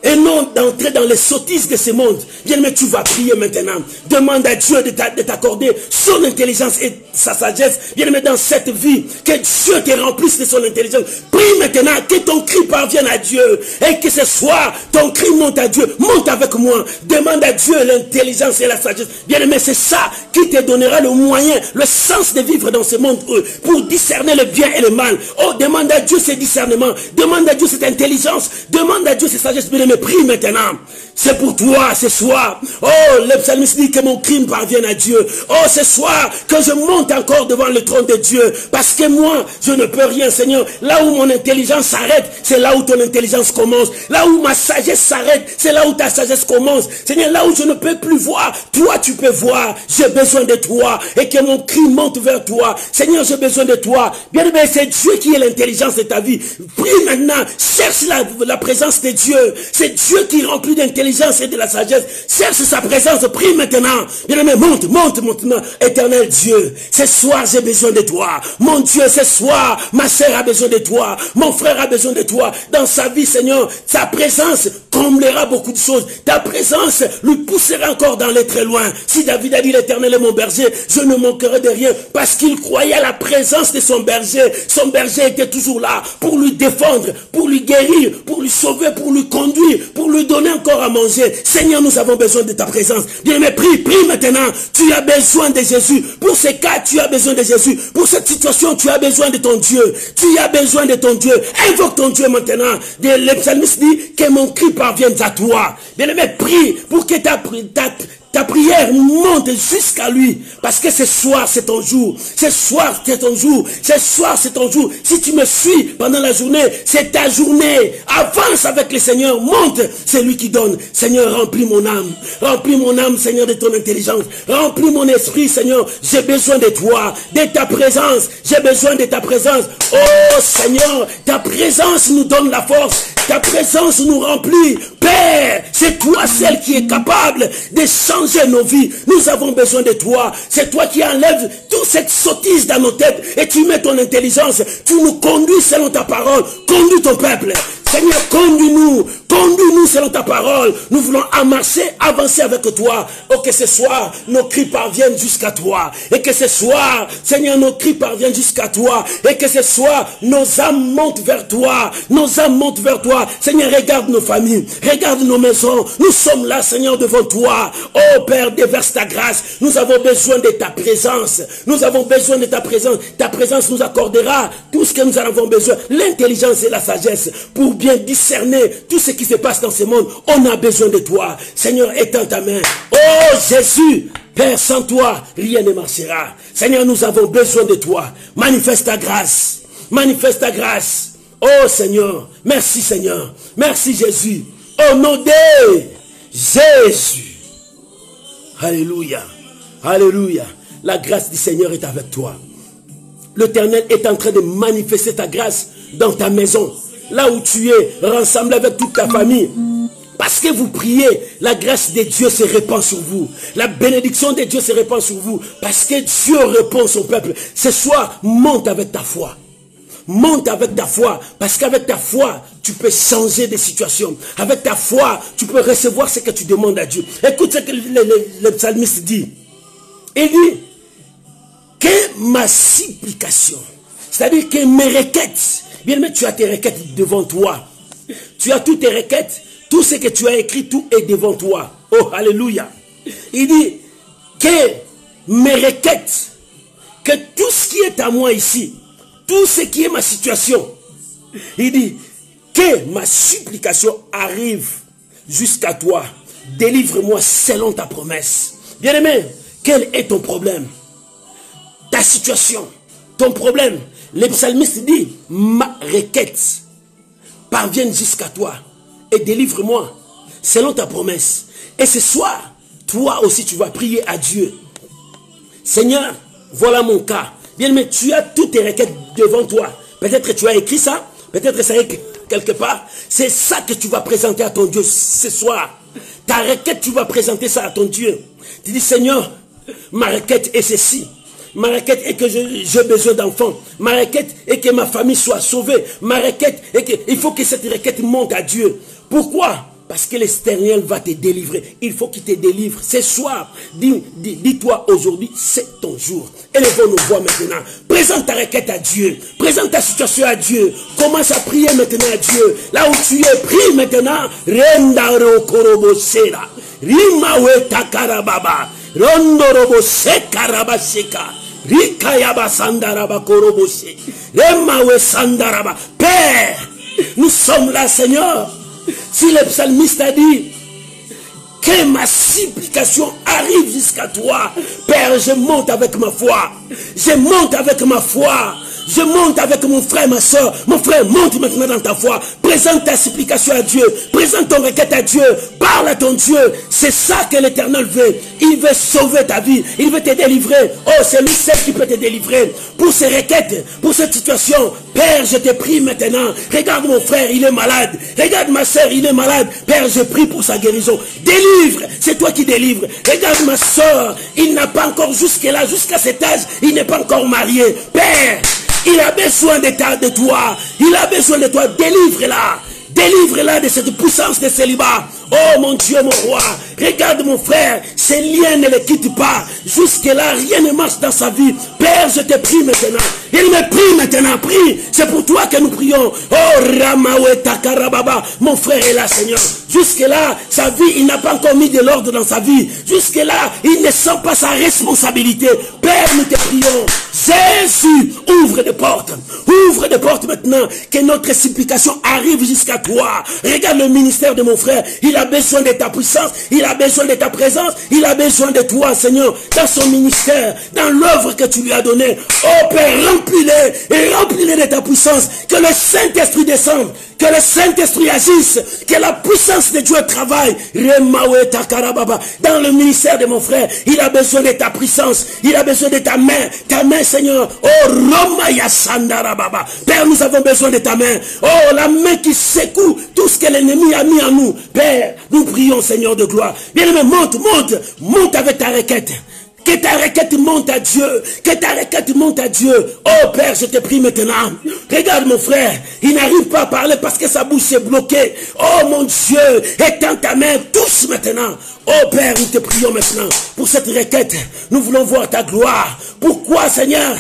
Et non d'entrer dans les sottises de ce monde. Bien, mais tu vas prier maintenant. Demande à Dieu de t'accorder son intelligence et sa sagesse. Bien, mais dans cette vie, que Dieu te remplisse de son intelligence. Prie maintenant que ton cri parvienne à Dieu. Et que ce soir, ton cri monte à Dieu. Monte avec moi. Demande à Dieu l'intelligence et la sagesse. Bien, mais c'est ça qui te donnera le moyen, le sens de vivre dans ce monde pour discerner le bien et le mal. Oh, demande à Dieu ce discernement. Demande à Dieu cette intelligence. Demande à Dieu cette sagesse. Bien, Bien-aimé, prie maintenant. C'est pour toi ce soir. Oh, le psalmiste dit que mon crime parvienne à Dieu. Oh, ce soir, que je monte encore devant le trône de Dieu. Parce que moi, je ne peux rien, Seigneur. Là où mon intelligence s'arrête, c'est là où ton intelligence commence. Là où ma sagesse s'arrête, c'est là où ta sagesse commence. Seigneur, là où je ne peux plus voir, toi, tu peux voir. J'ai besoin de toi. Et que mon cri monte vers toi. Seigneur, j'ai besoin de toi. Bien-aimé, c'est Dieu qui est l'intelligence de ta vie. Prie maintenant. Cherche la présence de Dieu. C'est Dieu qui remplit d'intelligence et de la sagesse. Cherche sa présence, prie maintenant. Bien-aimé, monte maintenant. Éternel Dieu, ce soir j'ai besoin de toi. Mon Dieu, ce soir ma sœur a besoin de toi. Mon frère a besoin de toi. Dans sa vie, Seigneur, sa présence comblera beaucoup de choses. Ta présence lui poussera encore dans les très loin. Si David a dit l'Éternel est mon berger, je ne manquerai de rien. Parce qu'il croyait à la présence de son berger. Son berger était toujours là pour lui défendre, pour lui guérir, pour lui sauver, pour lui conduire, pour lui donner encore à manger. Seigneur, nous avons besoin de ta présence. Bien-aimé, prie maintenant. Tu as besoin de Jésus. Pour ces cas, tu as besoin de Jésus. Pour cette situation, tu as besoin de ton Dieu. Tu as besoin de ton Dieu. Invoque ton Dieu maintenant. Le psalmiste dit que mon cri parvienne à toi. Bien-aimé, prie pour que ta prière monte jusqu'à lui. Parce que ce soir, c'est ton jour. Ce soir, c'est ton jour. Ce soir, c'est ton jour. Si tu me suis pendant la journée, c'est ta journée. Avance avec le Seigneur. Monte. C'est lui qui donne. Seigneur, remplis mon âme. Remplis mon âme, Seigneur, de ton intelligence. Remplis mon esprit, Seigneur. J'ai besoin de toi. De ta présence. J'ai besoin de ta présence. Oh, Seigneur, ta présence nous donne la force. Ta présence nous remplit. Père, c'est toi celle qui est capable de changer nos vies. Nous avons besoin de toi. C'est toi qui enlèves toute cette sottise dans nos têtes et tu mets ton intelligence. Tu nous conduis selon ta parole. Conduis ton peuple. Seigneur, conduis-nous selon ta parole. Nous voulons avancer avec toi. Oh, que ce soir, nos cris parviennent jusqu'à toi. Et que ce soir, Seigneur, nos cris parviennent jusqu'à toi. Et que ce soir, nos âmes montent vers toi. Nos âmes montent vers toi. Seigneur, regarde nos familles. Regarde nos maisons. Nous sommes là, Seigneur, devant toi. Oh, Père, déverse ta grâce. Nous avons besoin de ta présence. Nous avons besoin de ta présence. Ta présence nous accordera tout ce que nous en avons besoin. L'intelligence et la sagesse pour bien discerner tout ce qui se passe dans ce monde. On a besoin de toi. Seigneur, étends ta main. Oh Jésus, Père, sans toi, rien ne marchera. Seigneur, nous avons besoin de toi. Manifeste ta grâce. Manifeste ta grâce. Oh Seigneur, merci Seigneur. Merci Jésus. Au nom de Jésus. Alléluia. Alléluia. La grâce du Seigneur est avec toi. L'Éternel est en train de manifester ta grâce dans ta maison. Là où tu es, rassemblé avec toute ta famille. Parce que vous priez, la grâce de Dieu se répand sur vous. La bénédiction de Dieu se répand sur vous. Parce que Dieu répond son peuple. Ce soir, monte avec ta foi. Monte avec ta foi. Parce qu'avec ta foi, tu peux changer des situations. Avec ta foi, tu peux recevoir ce que tu demandes à Dieu. Écoute ce que le psalmiste dit. Il dit que ma supplication, c'est-à-dire que mes requêtes, bien aimé, tu as tes requêtes devant toi. Tu as toutes tes requêtes. Tout ce que tu as écrit, tout est devant toi. Oh, alléluia. Il dit que mes requêtes, que tout ce qui est à moi ici, tout ce qui est ma situation, il dit que ma supplication arrive jusqu'à toi. Délivre-moi selon ta promesse. Bien-aimé, quel est ton problème? Ta situation, ton problème. Le psalmiste dit, ma requête parvienne jusqu'à toi et délivre-moi selon ta promesse. Et ce soir, toi aussi tu vas prier à Dieu. Seigneur, voilà mon cas. Bien, mais tu as toutes tes requêtes devant toi. Peut-être que tu as écrit ça, peut-être que ça est quelque part. C'est ça que tu vas présenter à ton Dieu ce soir. Ta requête, tu vas présenter ça à ton Dieu. Tu dis, Seigneur, ma requête est ceci. Ma requête est que j'ai besoin d'enfants. Ma requête est que ma famille soit sauvée. Ma requête est que il faut que cette requête monte à Dieu. Pourquoi? Parce que l'Éternel va te délivrer. Il faut qu'il te délivre. Ce soir, dis-toi aujourd'hui, c'est ton jour. Élevons nos voix maintenant. Présente ta requête à Dieu. Présente ta situation à Dieu. Commence à prier maintenant à Dieu. Là où tu es, prie maintenant. Rendaro korobosera. Rimawe takarababa. Rondorobo sekaraba seka. Rikayaba sandaraba korobose. Remawe sandaraba. Père, nous sommes là, Seigneur. Si le psalmiste a dit que ma supplication arrive jusqu'à toi, Père, je monte avec ma foi. Je monte avec ma foi. Je monte avec mon frère, ma soeur. Mon frère, monte maintenant dans ta foi. Présente ta supplication à Dieu. Présente ton requête à Dieu. Parle à ton Dieu. C'est ça que l'Éternel veut. Il veut sauver ta vie. Il veut te délivrer. Oh, c'est lui seul qui peut te délivrer. Pour ces requêtes, pour cette situation, Père, je te prie maintenant. Regarde mon frère, il est malade. Regarde ma soeur, il est malade. Père, je prie pour sa guérison. Délivre. C'est toi qui délivres. Regarde ma soeur, il n'a pas encore jusque-là, jusqu'à cet âge, il n'est pas encore marié. Père, il a besoin de toi. Il a besoin de toi. Délivre-la. Délivre-la de cette puissance de célibat. Oh mon Dieu, mon roi. Regarde mon frère. Ces liens ne le quittent pas. Jusque-là, rien ne marche dans sa vie. Père, je te prie maintenant. Il me prie maintenant. Prie. C'est pour toi que nous prions. Oh Ramawe Takarababa. Mon frère est là, Seigneur. Jusque-là, sa vie, il n'a pas encore mis de l'ordre dans sa vie. Jusque-là, il ne sent pas sa responsabilité. Père, nous te prions. Jésus, ouvre des portes. Ouvre des portes maintenant. Que notre supplication arrive jusqu'à toi. Regarde le ministère de mon frère. Il a besoin de ta puissance. Il a besoin de ta présence. Il a besoin de toi, Seigneur. Dans son ministère. Dans l'œuvre que tu lui as donnée. Oh Père, remplis-les. Et remplis-les de ta puissance. Que le Saint-Esprit descende. Que le Saint-Esprit agisse. Que la puissance de Dieu travaille. Dans le ministère de mon frère, il a besoin de ta puissance. Il a besoin de ta main. Ta main, Seigneur. Oh, Roma Yasandarababa. Père, nous avons besoin de ta main. Oh, la main qui secoue tout ce que l'ennemi a mis en nous. Père, nous prions, Seigneur de gloire. Bien-aimé, monte, monte. Monte avec ta requête. Que ta requête monte à Dieu. Que ta requête monte à Dieu. Oh Père, je te prie maintenant. Regarde mon frère. Il n'arrive pas à parler parce que sa bouche est bloquée. Oh mon Dieu. Étends ta main. Tous maintenant. Oh Père, nous te prions maintenant. Pour cette requête. Nous voulons voir ta gloire. Pourquoi Seigneur?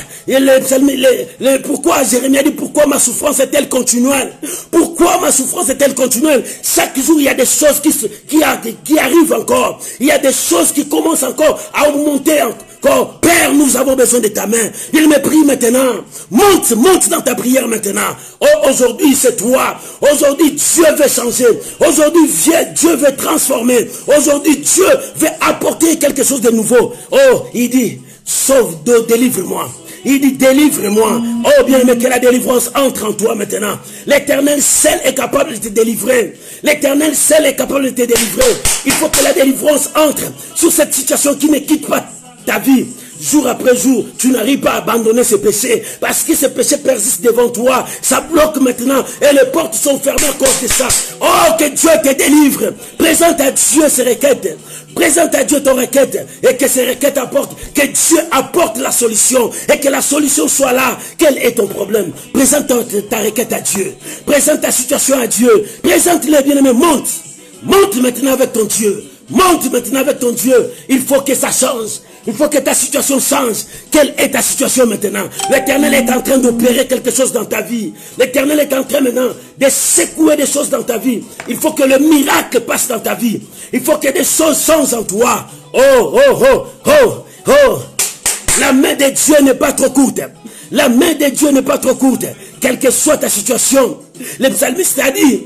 Pourquoi Jérémie a dit pourquoi ma souffrance est-elle continuelle? Pourquoi ma souffrance est-elle continuelle? Chaque jour il y a des choses qui arrivent encore. Il y a des choses qui commencent encore à augmenter encore. Père, nous avons besoin de ta main. Il me prie maintenant. Monte, monte dans ta prière maintenant. Oh, aujourd'hui c'est toi. Aujourd'hui Dieu veut changer. Aujourd'hui Dieu veut transformer. Aujourd'hui Dieu veut apporter quelque chose de nouveau. Oh, il dit, sauve, délivre-moi. Il dit, délivre-moi. Oh bien, mais que la délivrance entre en toi maintenant. L'Éternel seul est capable de te délivrer. L'Éternel seul est capable de te délivrer. Il faut que la délivrance entre sur cette situation qui ne quitte pas ta vie. Jour après jour, tu n'arrives pas à abandonner ce péché. Parce que ce péché persiste devant toi. Ça bloque maintenant. Et les portes sont fermées à cause de ça. Oh, que Dieu te délivre. Présente à Dieu ces requêtes. Présente à Dieu ton requête. Et que ces requêtes apportent. Que Dieu apporte la solution. Et que la solution soit là. Quel est ton problème? Présente ta requête à Dieu. Présente ta situation à Dieu. Présente-les, bien-aimés. Monte. Monte maintenant avec ton Dieu. Monte maintenant avec ton Dieu. Il faut que ça change. Il faut que ta situation change. Quelle est ta situation maintenant? L'Éternel est en train d'opérer quelque chose dans ta vie. L'Éternel est en train maintenant de secouer des choses dans ta vie. Il faut que le miracle passe dans ta vie. Il faut que des choses changent en toi. Oh, oh, oh, oh, oh. La main de Dieu n'est pas trop courte. La main de Dieu n'est pas trop courte. Quelle que soit ta situation. Le psalmiste a dit,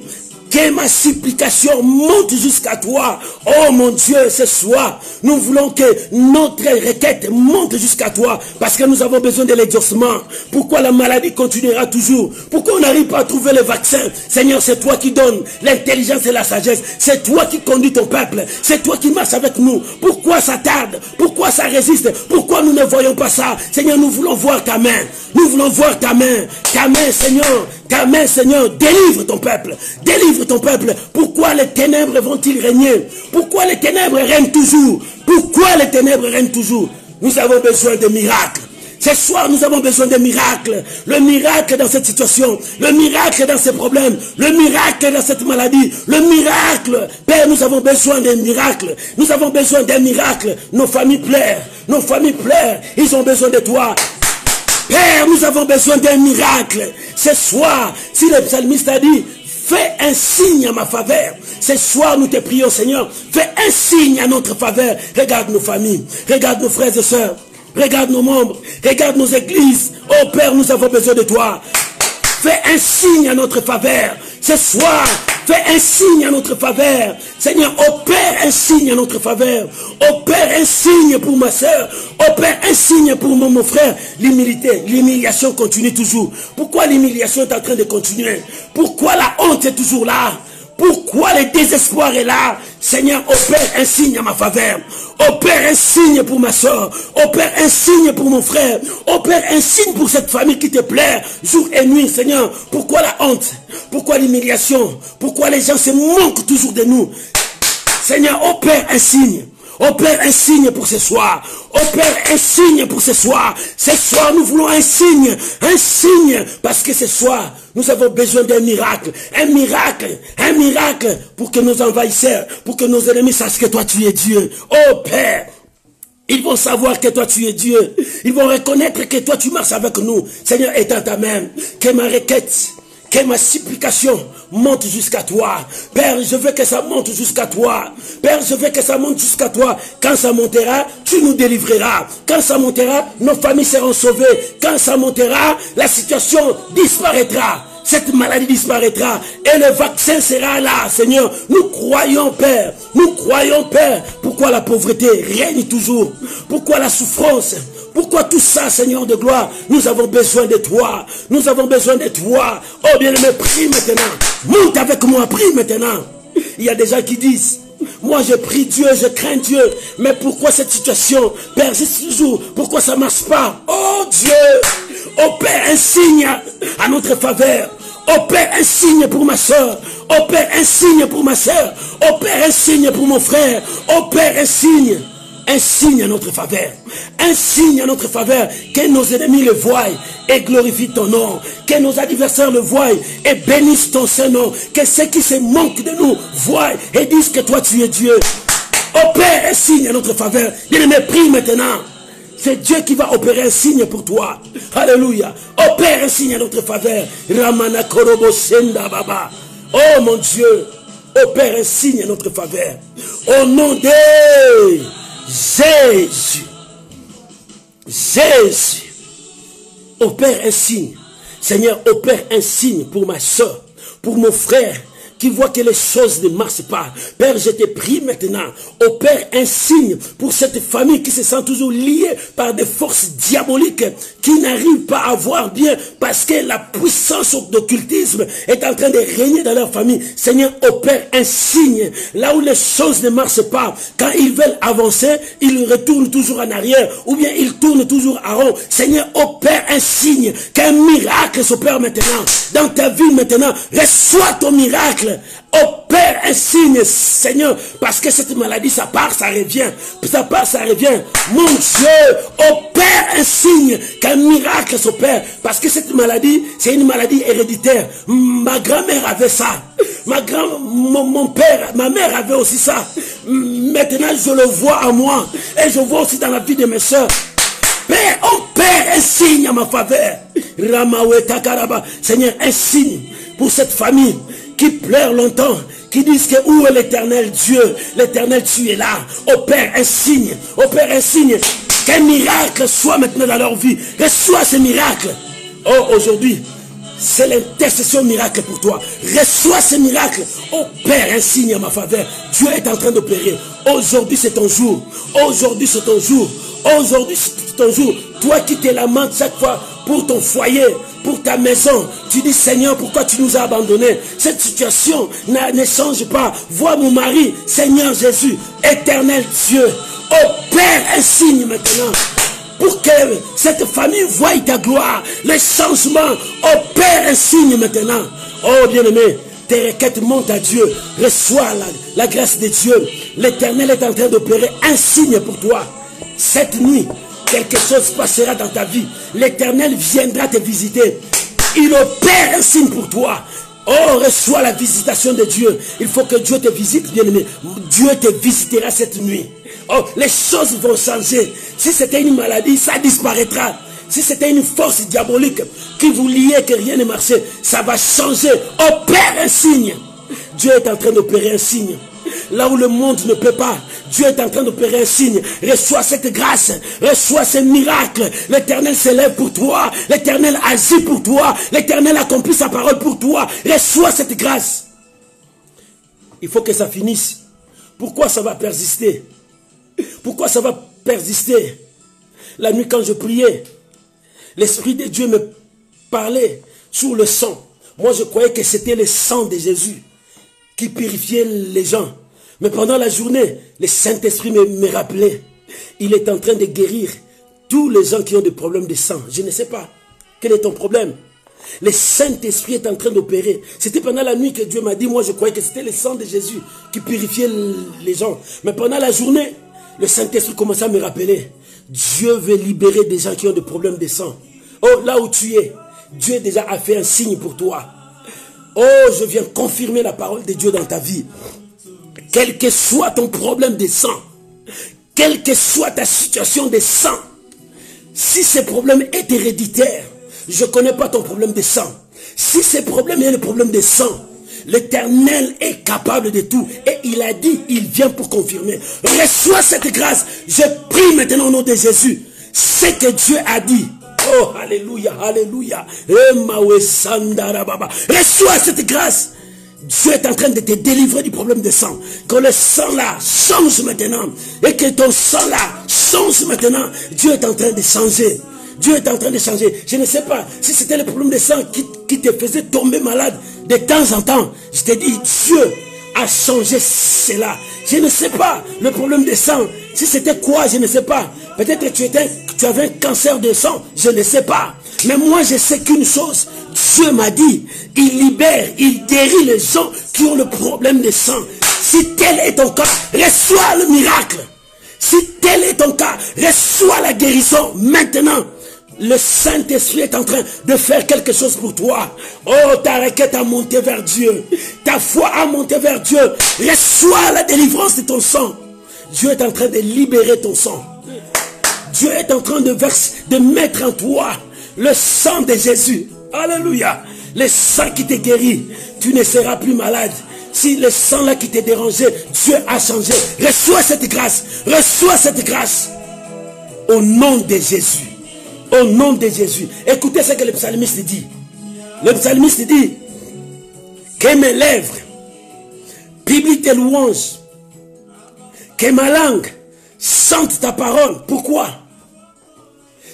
que ma supplication monte jusqu'à toi. Oh mon Dieu, ce soir, nous voulons que notre requête monte jusqu'à toi. Parce que nous avons besoin de l'exaucement. Pourquoi la maladie continuera toujours? Pourquoi on n'arrive pas à trouver le vaccin? Seigneur, c'est toi qui donnes l'intelligence et la sagesse. C'est toi qui conduis ton peuple. C'est toi qui marches avec nous. Pourquoi ça tarde? Pourquoi ça résiste? Pourquoi nous ne voyons pas ça? Seigneur, nous voulons voir ta main. Nous voulons voir ta main. Ta main, Seigneur. Ta main, Seigneur. Délivre ton peuple. Délivre ton peuple. Pourquoi les ténèbres vont-ils régner? Pourquoi les ténèbres règnent toujours? Pourquoi les ténèbres règnent toujours? Nous avons besoin de miracles. Ce soir, nous avons besoin de miracles. Le miracle dans cette situation. Le miracle dans ces problèmes. Le miracle dans cette maladie. Le miracle. Père, nous avons besoin d'un miracle. Nous avons besoin d'un miracle. Nos familles pleurent. Nos familles pleurent. Ils ont besoin de toi. Père, nous avons besoin d'un miracle. Ce soir, si le psalmiste a dit, fais un signe à ma faveur. Ce soir, nous te prions, Seigneur. Fais un signe à notre faveur. Regarde nos familles. Regarde nos frères et sœurs. Regarde nos membres. Regarde nos églises. Oh Père, nous avons besoin de toi. Fais un signe à notre faveur. Ce soir, fais un signe à notre faveur. Seigneur, opère un signe à notre faveur. Opère un signe pour ma soeur. Opère un signe pour mon frère. L'humiliation continue toujours. Pourquoi l'humiliation est en train de continuer? Pourquoi la honte est toujours là? Pourquoi le désespoir est là? Seigneur, opère un signe à ma faveur. Opère un signe pour ma soeur. Opère un signe pour mon frère. Opère un signe pour cette famille qui te plaît jour et nuit, Seigneur. Pourquoi la honte? Pourquoi l'humiliation? Pourquoi les gens se moquent toujours de nous? Seigneur, opère un signe. Opère un signe pour ce soir. Opère un signe pour ce soir. Ce soir, nous voulons un signe. Un signe. Parce que ce soir, nous avons besoin d'un miracle. Un miracle. Un miracle. Pour que nos envahisseurs, pour que nos ennemis sachent que toi, tu es Dieu. Oh Père. Ils vont savoir que toi, tu es Dieu. Ils vont reconnaître que toi, tu marches avec nous. Seigneur, étends ta main. Que ma requête, que ma supplication monte jusqu'à toi. Père, je veux que ça monte jusqu'à toi. Père, je veux que ça monte jusqu'à toi. Quand ça montera, tu nous délivreras. Quand ça montera, nos familles seront sauvées. Quand ça montera, la situation disparaîtra. Cette maladie disparaîtra et le vaccin sera là, Seigneur. Nous croyons, Père. Nous croyons, Père. Pourquoi la pauvreté règne toujours? Pourquoi la souffrance? Pourquoi tout ça, Seigneur de gloire? Nous avons besoin de toi. Nous avons besoin de toi. Oh bien-aimé, prie maintenant. Monte avec moi, prie maintenant. Il y a des gens qui disent, moi je prie Dieu, je crains Dieu. Mais pourquoi cette situation persiste toujours? Pourquoi ça ne marche pas? Oh Dieu, opère un signe à notre faveur. Opère un signe pour ma soeur. Opère un signe pour ma soeur. Opère un signe pour mon frère. Opère un signe. Un signe à notre faveur. Un signe à notre faveur. Que nos ennemis le voient et glorifient ton nom. Que nos adversaires le voient et bénissent ton Saint-Nom. Que ceux qui se moquent de nous voient et disent que toi tu es Dieu. Opère un signe à notre faveur. Bien-aimé, prie maintenant. C'est Dieu qui va opérer un signe pour toi. Alléluia. Opère un signe à notre faveur. Ramana Korobo Senda Baba. Oh mon Dieu. Opère un signe à notre faveur. Au nom de Jésus. Jésus. Opère un signe. Seigneur, opère un signe pour ma soeur, pour mon frère, qui voit que les choses ne marchent pas. Père, je te prie maintenant, opère un signe pour cette famille qui se sent toujours liée par des forces diaboliques qui n'arrivent pas à voir bien parce que la puissance d'occultisme est en train de régner dans leur famille. Seigneur, opère un signe. Là où les choses ne marchent pas, quand ils veulent avancer, ils retournent toujours en arrière ou bien ils tournent toujours à rond. Seigneur, opère un signe, qu'un miracle s'opère maintenant. Dans ta vie maintenant, reçois ton miracle. Opère un signe, Seigneur, parce que cette maladie, ça part, ça revient. Ça part, ça revient. Mon Dieu, opère un signe, qu'un miracle s'opère. Parce que cette maladie, c'est une maladie héréditaire. Ma grand-mère avait ça. Mon père, ma mère avait aussi ça. Maintenant, je le vois à moi. Et je vois aussi dans la vie de mes soeurs. Père, opère un signe à ma faveur. Seigneur, un signe pour cette famille qui pleurent longtemps, qui disent que où est l'éternel Dieu? L'éternel, tu es là. Opère un signe, qu'un miracle soit maintenant dans leur vie. Reçois ce miracle. Oh, aujourd'hui, c'est l'intercession miracle pour toi. Reçois ce miracle. Opère un signe à ma faveur. Dieu est en train d'opérer. Aujourd'hui, c'est ton jour. Aujourd'hui, c'est ton jour. Aujourd'hui, c'est ton jour. Toi qui te lamentes chaque fois pour ton foyer, pour ta maison, tu dis Seigneur, pourquoi tu nous as abandonnés? Cette situation ne change pas. Vois mon mari, Seigneur Jésus, éternel Dieu, opère un signe maintenant pour que cette famille voie ta gloire. Les changements, opère un signe maintenant. Oh bien-aimé, tes requêtes montent à Dieu. Reçois la grâce de Dieu. L'Éternel est en train d'opérer un signe pour toi. Cette nuit, quelque chose passera dans ta vie. L'Éternel viendra te visiter. Il opère un signe pour toi. Oh, reçois la visitation de Dieu. Il faut que Dieu te visite, bien-aimé. Dieu te visitera cette nuit. Oh, les choses vont changer. Si c'était une maladie, ça disparaîtra. Si c'était une force diabolique qui vous liait, que rien ne marchait, ça va changer. Opère un signe. Dieu est en train d'opérer un signe. Là où le monde ne peut pas, Dieu est en train d'opérer un signe. Reçois cette grâce. Reçois ce miracle. L'Éternel s'élève pour toi. L'Éternel agit pour toi. L'Éternel accomplit sa parole pour toi. Reçois cette grâce. Il faut que ça finisse. Pourquoi ça va persister? Pourquoi ça va persister? La nuit quand je priais, l'Esprit de Dieu me parlait sur le sang. Moi je croyais que c'était le sang de Jésus qui purifiait les gens. Mais pendant la journée, le Saint-Esprit me rappelait. Il est en train de guérir tous les gens qui ont des problèmes de sang. Je ne sais pas. Quel est ton problème? Le Saint-Esprit est en train d'opérer. C'était pendant la nuit que Dieu m'a dit, moi je croyais que c'était le sang de Jésus qui purifiait les gens. Mais pendant la journée, le Saint-Esprit commençait à me rappeler. Dieu veut libérer des gens qui ont des problèmes de sang. Oh, là où tu es, Dieu déjà a fait un signe pour toi. Oh, je viens confirmer la parole de Dieu dans ta vie. Quel que soit ton problème de sang, quelle que soit ta situation de sang, si ce problème est héréditaire, je ne connais pas ton problème de sang. Si ce problème est le problème de sang, l'Éternel est capable de tout. Et il a dit, il vient pour confirmer. Reçois cette grâce. Je prie maintenant au nom de Jésus. Ce que Dieu a dit. Oh, alléluia, alléluia. Reçois cette grâce. Dieu est en train de te délivrer du problème de sang. Que le sang là change maintenant. Et que ton sang là change maintenant. Dieu est en train de changer. Dieu est en train de changer. Je ne sais pas si c'était le problème de sang qui te faisait tomber malade de temps en temps. Je te dis, Dieu a changé cela. Je ne sais pas le problème de sang. Si c'était quoi, je ne sais pas. Peut-être que tu avais un cancer de sang. Je ne sais pas. Mais moi, je sais qu'une chose. Dieu m'a dit, il libère, il guérit les gens qui ont le problème de sang. Si tel est ton cas, reçois le miracle. Si tel est ton cas, reçois la guérison maintenant. Le Saint-Esprit est en train de faire quelque chose pour toi. Oh, ta requête a monté vers Dieu. Ta foi a monté vers Dieu. Reçois la délivrance de ton sang. Dieu est en train de libérer ton sang. Dieu est en train de mettre en toi le sang de Jésus. Alléluia. Le sang qui te guérit. Tu ne seras plus malade. Si le sang là qui te dérangeait, Dieu a changé. Reçois cette grâce. Reçois cette grâce. Au nom de Jésus. Au nom de Jésus. Écoutez ce que le psalmiste dit. Le psalmiste dit que mes lèvres publient tes louanges, que ma langue chante ta parole. Pourquoi?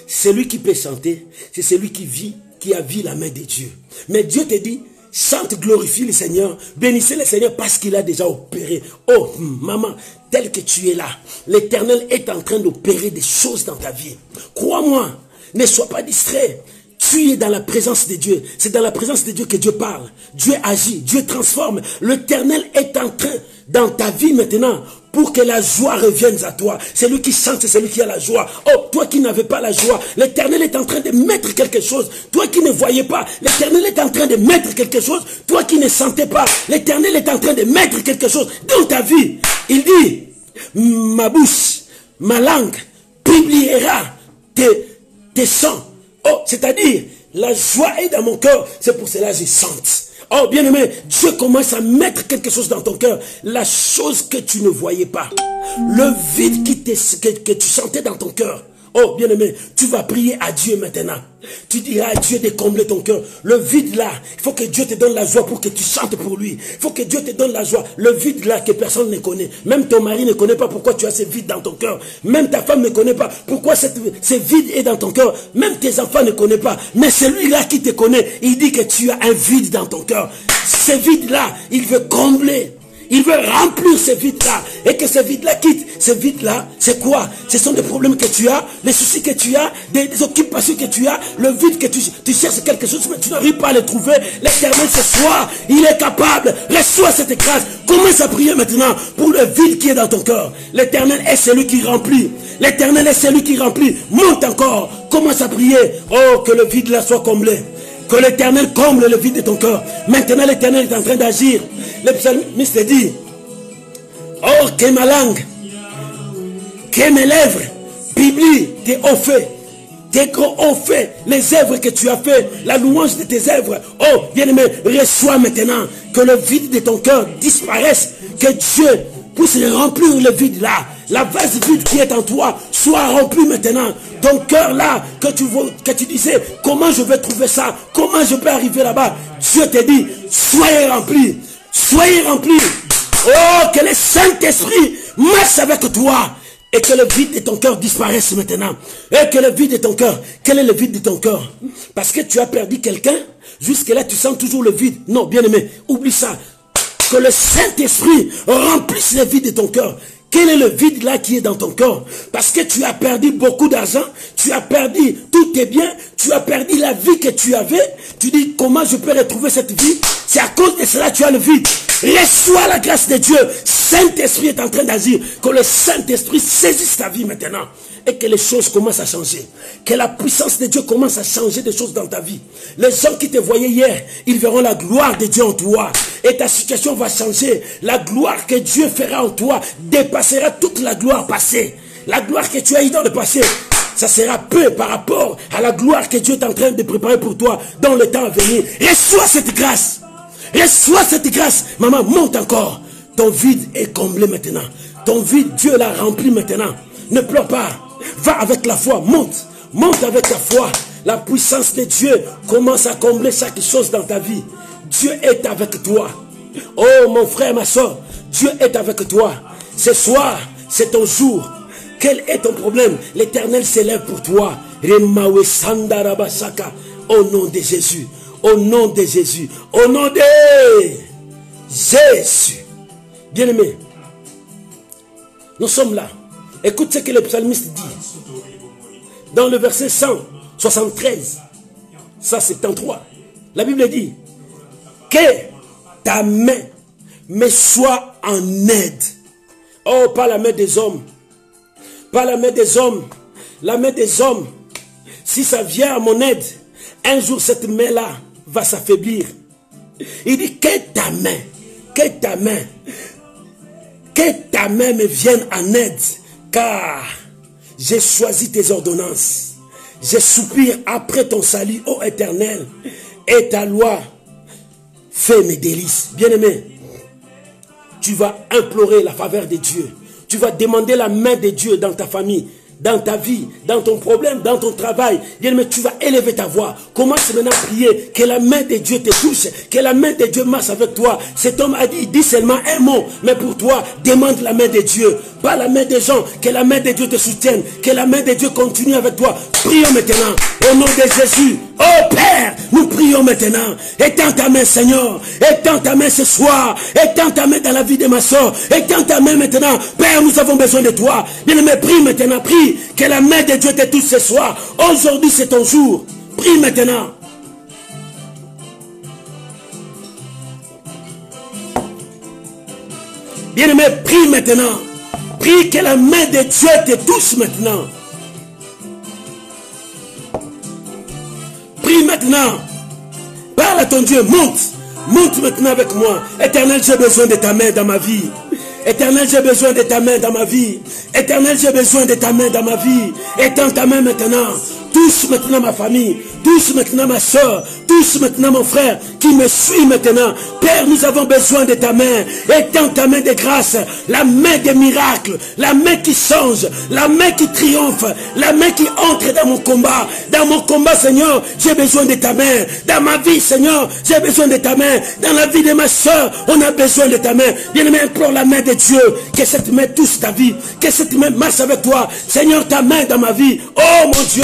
Celui qui peut chanter, c'est celui qui vit, qui a vu la main de Dieu. Mais Dieu te dit, chante, glorifie le Seigneur, bénissez le Seigneur parce qu'il a déjà opéré. Oh, maman, tel que tu es là, l'Éternel est en train d'opérer des choses dans ta vie. Crois-moi. Ne sois pas distrait. Tu es dans la présence de Dieu. C'est dans la présence de Dieu que Dieu parle. Dieu agit. Dieu transforme. L'Éternel est en train, dans ta vie maintenant, pour que la joie revienne à toi. C'est lui qui chante, c'est celui qui a la joie. Oh, toi qui n'avais pas la joie, l'Éternel est en train de mettre quelque chose. Toi qui ne voyais pas, l'Éternel est en train de mettre quelque chose. Toi qui ne sentais pas, l'Éternel est en train de mettre quelque chose dans ta vie. Il dit, ma bouche, ma langue publiera tes chants. Oh, c'est-à-dire, la joie est dans mon cœur. C'est pour cela que je chante. Oh, bien-aimé, Dieu commence à mettre quelque chose dans ton cœur. La chose que tu ne voyais pas. Le vide que tu sentais dans ton cœur. Oh, bien-aimé, tu vas prier à Dieu maintenant. Tu diras à Dieu de combler ton cœur. Le vide là, il faut que Dieu te donne la joie pour que tu chantes pour lui. Il faut que Dieu te donne la joie. Le vide là que personne ne connaît. Même ton mari ne connaît pas pourquoi tu as ce vide dans ton cœur. Même ta femme ne connaît pas pourquoi ce vide est dans ton cœur. Même tes enfants ne connaissent pas. Mais celui-là qui te connaît, il dit que tu as un vide dans ton cœur. Ce vide là, il veut combler. Il veut remplir ce vide-là. Et que ce vide-là quitte. Ce vide-là, c'est quoi? Ce sont des problèmes que tu as, les soucis que tu as, des occupations que tu as, le vide que tu cherches quelque chose, mais tu n'arrives pas à le trouver. L'Éternel ce soir, il est capable. Reçois cette grâce. Commence à prier maintenant pour le vide qui est dans ton cœur. L'Éternel est celui qui remplit. L'Éternel est celui qui remplit. Monte encore. Commence à prier. Oh, que le vide là soit comblé. Que l'Éternel comble le vide de ton cœur. Maintenant, l'Éternel est en train d'agir. Le psalmiste dit, oh, que ma langue, que mes lèvres publient tes hauts faits, tes gros hauts faits, les œuvres que tu as fait, la louange de tes œuvres. Oh, bien-aimé, reçois maintenant que le vide de ton cœur disparaisse, que Dieu puisse remplir le vide là. La vase vide qui est en toi soit remplie maintenant. Ton cœur là, que tu disais, comment je vais trouver ça? Comment je peux arriver là-bas? Dieu te dit, soyez remplis. Soyez remplis. Oh, que le Saint-Esprit marche avec toi. Et que le vide de ton cœur disparaisse maintenant. Et que le vide de ton cœur. Quel est le vide de ton cœur? Parce que tu as perdu quelqu'un. Jusque-là, tu sens toujours le vide. Non, bien-aimé, oublie ça. Que le Saint-Esprit remplisse le vide de ton cœur. Quel est le vide là qui est dans ton cœur? Parce que tu as perdu beaucoup d'argent, tu as perdu tous tes biens, tu as perdu la vie que tu avais. Tu dis, comment je peux retrouver cette vie? C'est à cause de cela que tu as le vide. Reçois la grâce de Dieu. Saint-Esprit est en train d'agir. Que le Saint-Esprit saisisse ta vie maintenant. Et que les choses commencent à changer. Que la puissance de Dieu commence à changer des choses dans ta vie. Les gens qui te voyaient hier, ils verront la gloire de Dieu en toi. Et ta situation va changer. La gloire que Dieu fera en toi dépassera toute la gloire passée. La gloire que tu as eue dans le passé, ça sera peu par rapport à la gloire que Dieu est en train de préparer pour toi dans le temps à venir. Reçois cette grâce. Reçois cette grâce. Maman, monte encore. Ton vide est comblé maintenant. Ton vide, Dieu l'a rempli maintenant. Ne pleure pas. Va avec la foi. Monte. Monte avec la foi. La puissance de Dieu commence à combler chaque chose dans ta vie. Dieu est avec toi. Oh mon frère, ma soeur, Dieu est avec toi. Ce soir, c'est ton jour. Quel est ton problème? L'Éternel s'élève pour toi. Au nom de Jésus. Au nom de Jésus. Au nom de Jésus. Bien-aimé, nous sommes là. Écoute ce que le psalmiste dit. Dans le verset 173, 173, la Bible dit que ta main me soit en aide. Oh, pas la main des hommes. Pas la main des hommes. La main des hommes, si ça vient à mon aide, un jour cette main-là va s'affaiblir. Il dit que ta main me vienne en aide, car j'ai choisi tes ordonnances. Je soupire après ton salut, ô Éternel, et ta loi fait mes délices. Bien-aimé, tu vas implorer la faveur de Dieu. Tu vas demander la main de Dieu dans ta famille, dans ta vie, dans ton problème, dans ton travail. Bien-aimé, tu vas élever ta voix. Commence maintenant à prier. Que la main de Dieu te touche. Que la main de Dieu marche avec toi. Cet homme a dit, il dit seulement un mot. Mais pour toi, demande la main de Dieu. Pas la main des gens. Que la main de Dieu te soutienne. Que la main de Dieu continue avec toi. Prions maintenant. Au nom de Jésus. Oh Père, nous prions maintenant. Étends ta main, Seigneur. Étends ta main ce soir. Étends ta main dans la vie de ma soeur. Étends ta main maintenant. Père, nous avons besoin de toi. Bien-aimé, prie maintenant. Prie. Que la main de Dieu te touche ce soir. Aujourd'hui, c'est ton jour. Prie maintenant. Bien-aimé, prie maintenant. Prie que la main de Dieu te touche maintenant. Prie maintenant. Parle à ton Dieu. Monte. Monte maintenant avec moi. Éternel, j'ai besoin de ta main dans ma vie. Éternel, j'ai besoin de ta main dans ma vie. Éternel, j'ai besoin de ta main dans ma vie. Étends ta main maintenant. Touche maintenant ma famille. Touche maintenant ma soeur. Touche maintenant mon frère qui me suit maintenant. Père, nous avons besoin de ta main. Étends ta main de grâce. La main des miracles. La main qui change. La main qui triomphe. La main qui entre dans mon combat. Dans mon combat, Seigneur, j'ai besoin de ta main. Dans ma vie, Seigneur, j'ai besoin de ta main. Dans la vie de ma soeur, on a besoin de ta main. Bien-aimé, implore la main de Dieu. Que cette main touche ta vie. Que cette main marche avec toi. Seigneur, ta main dans ma vie. Oh mon Dieu.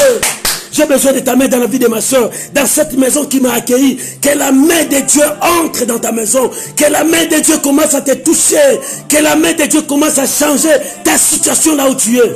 J'ai besoin de ta main dans la vie de ma soeur, dans cette maison qui m'a accueilli. Que la main de Dieu entre dans ta maison. Que la main de Dieu commence à te toucher. Que la main de Dieu commence à changer ta situation là où tu es.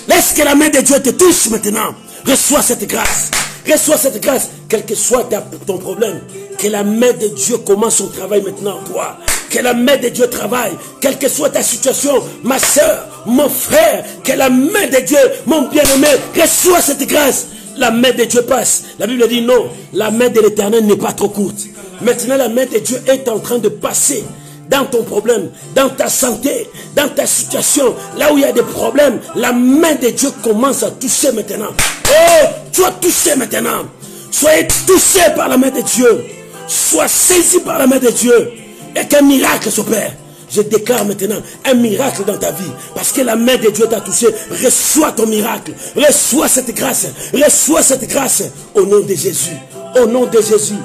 Laisse que la main de Dieu te touche maintenant. Reçois cette grâce. Reçois cette grâce. Quel que soit ton problème. Que la main de Dieu commence son travail maintenant en toi. Que la main de Dieu travaille. Quelle que soit ta situation, ma soeur, mon frère. Que la main de Dieu, mon bien-aimé, reçois cette grâce. La main de Dieu passe. La Bible dit non. La main de l'Éternel n'est pas trop courte. Maintenant, la main de Dieu est en train de passer dans ton problème, dans ta santé, dans ta situation, là où il y a des problèmes. La main de Dieu commence à toucher maintenant. Oh, sois touché maintenant. Soyez touché par la main de Dieu. Sois saisi par la main de Dieu. Et qu'un miracle s'opère. Je déclare maintenant un miracle dans ta vie. Parce que la main de Dieu t'a touché. Reçois ton miracle. Reçois cette grâce. Reçois cette grâce. Au nom de Jésus. Au nom de Jésus.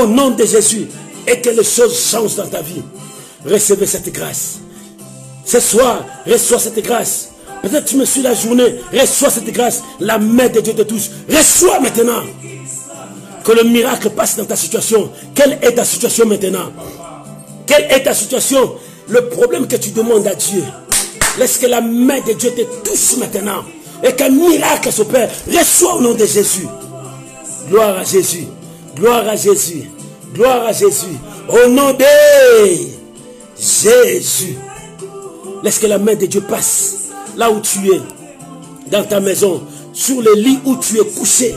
Au nom de Jésus. Et que les choses changent dans ta vie. Recevez cette grâce. Ce soir, reçois cette grâce. Peut-être tu me suis la journée. Reçois cette grâce. La main de Dieu te touche. Reçois maintenant. Que le miracle passe dans ta situation. Quelle est ta situation maintenant? Quelle est ta situation? Le problème que tu demandes à Dieu. Laisse que la main de Dieu te touche maintenant. Et qu'un miracle s'opère. Reçois au nom de Jésus. Gloire à Jésus. Gloire à Jésus. Gloire à Jésus. Au nom de Jésus. Laisse que la main de Dieu passe. Là où tu es. Dans ta maison. Sur le lit où tu es couché.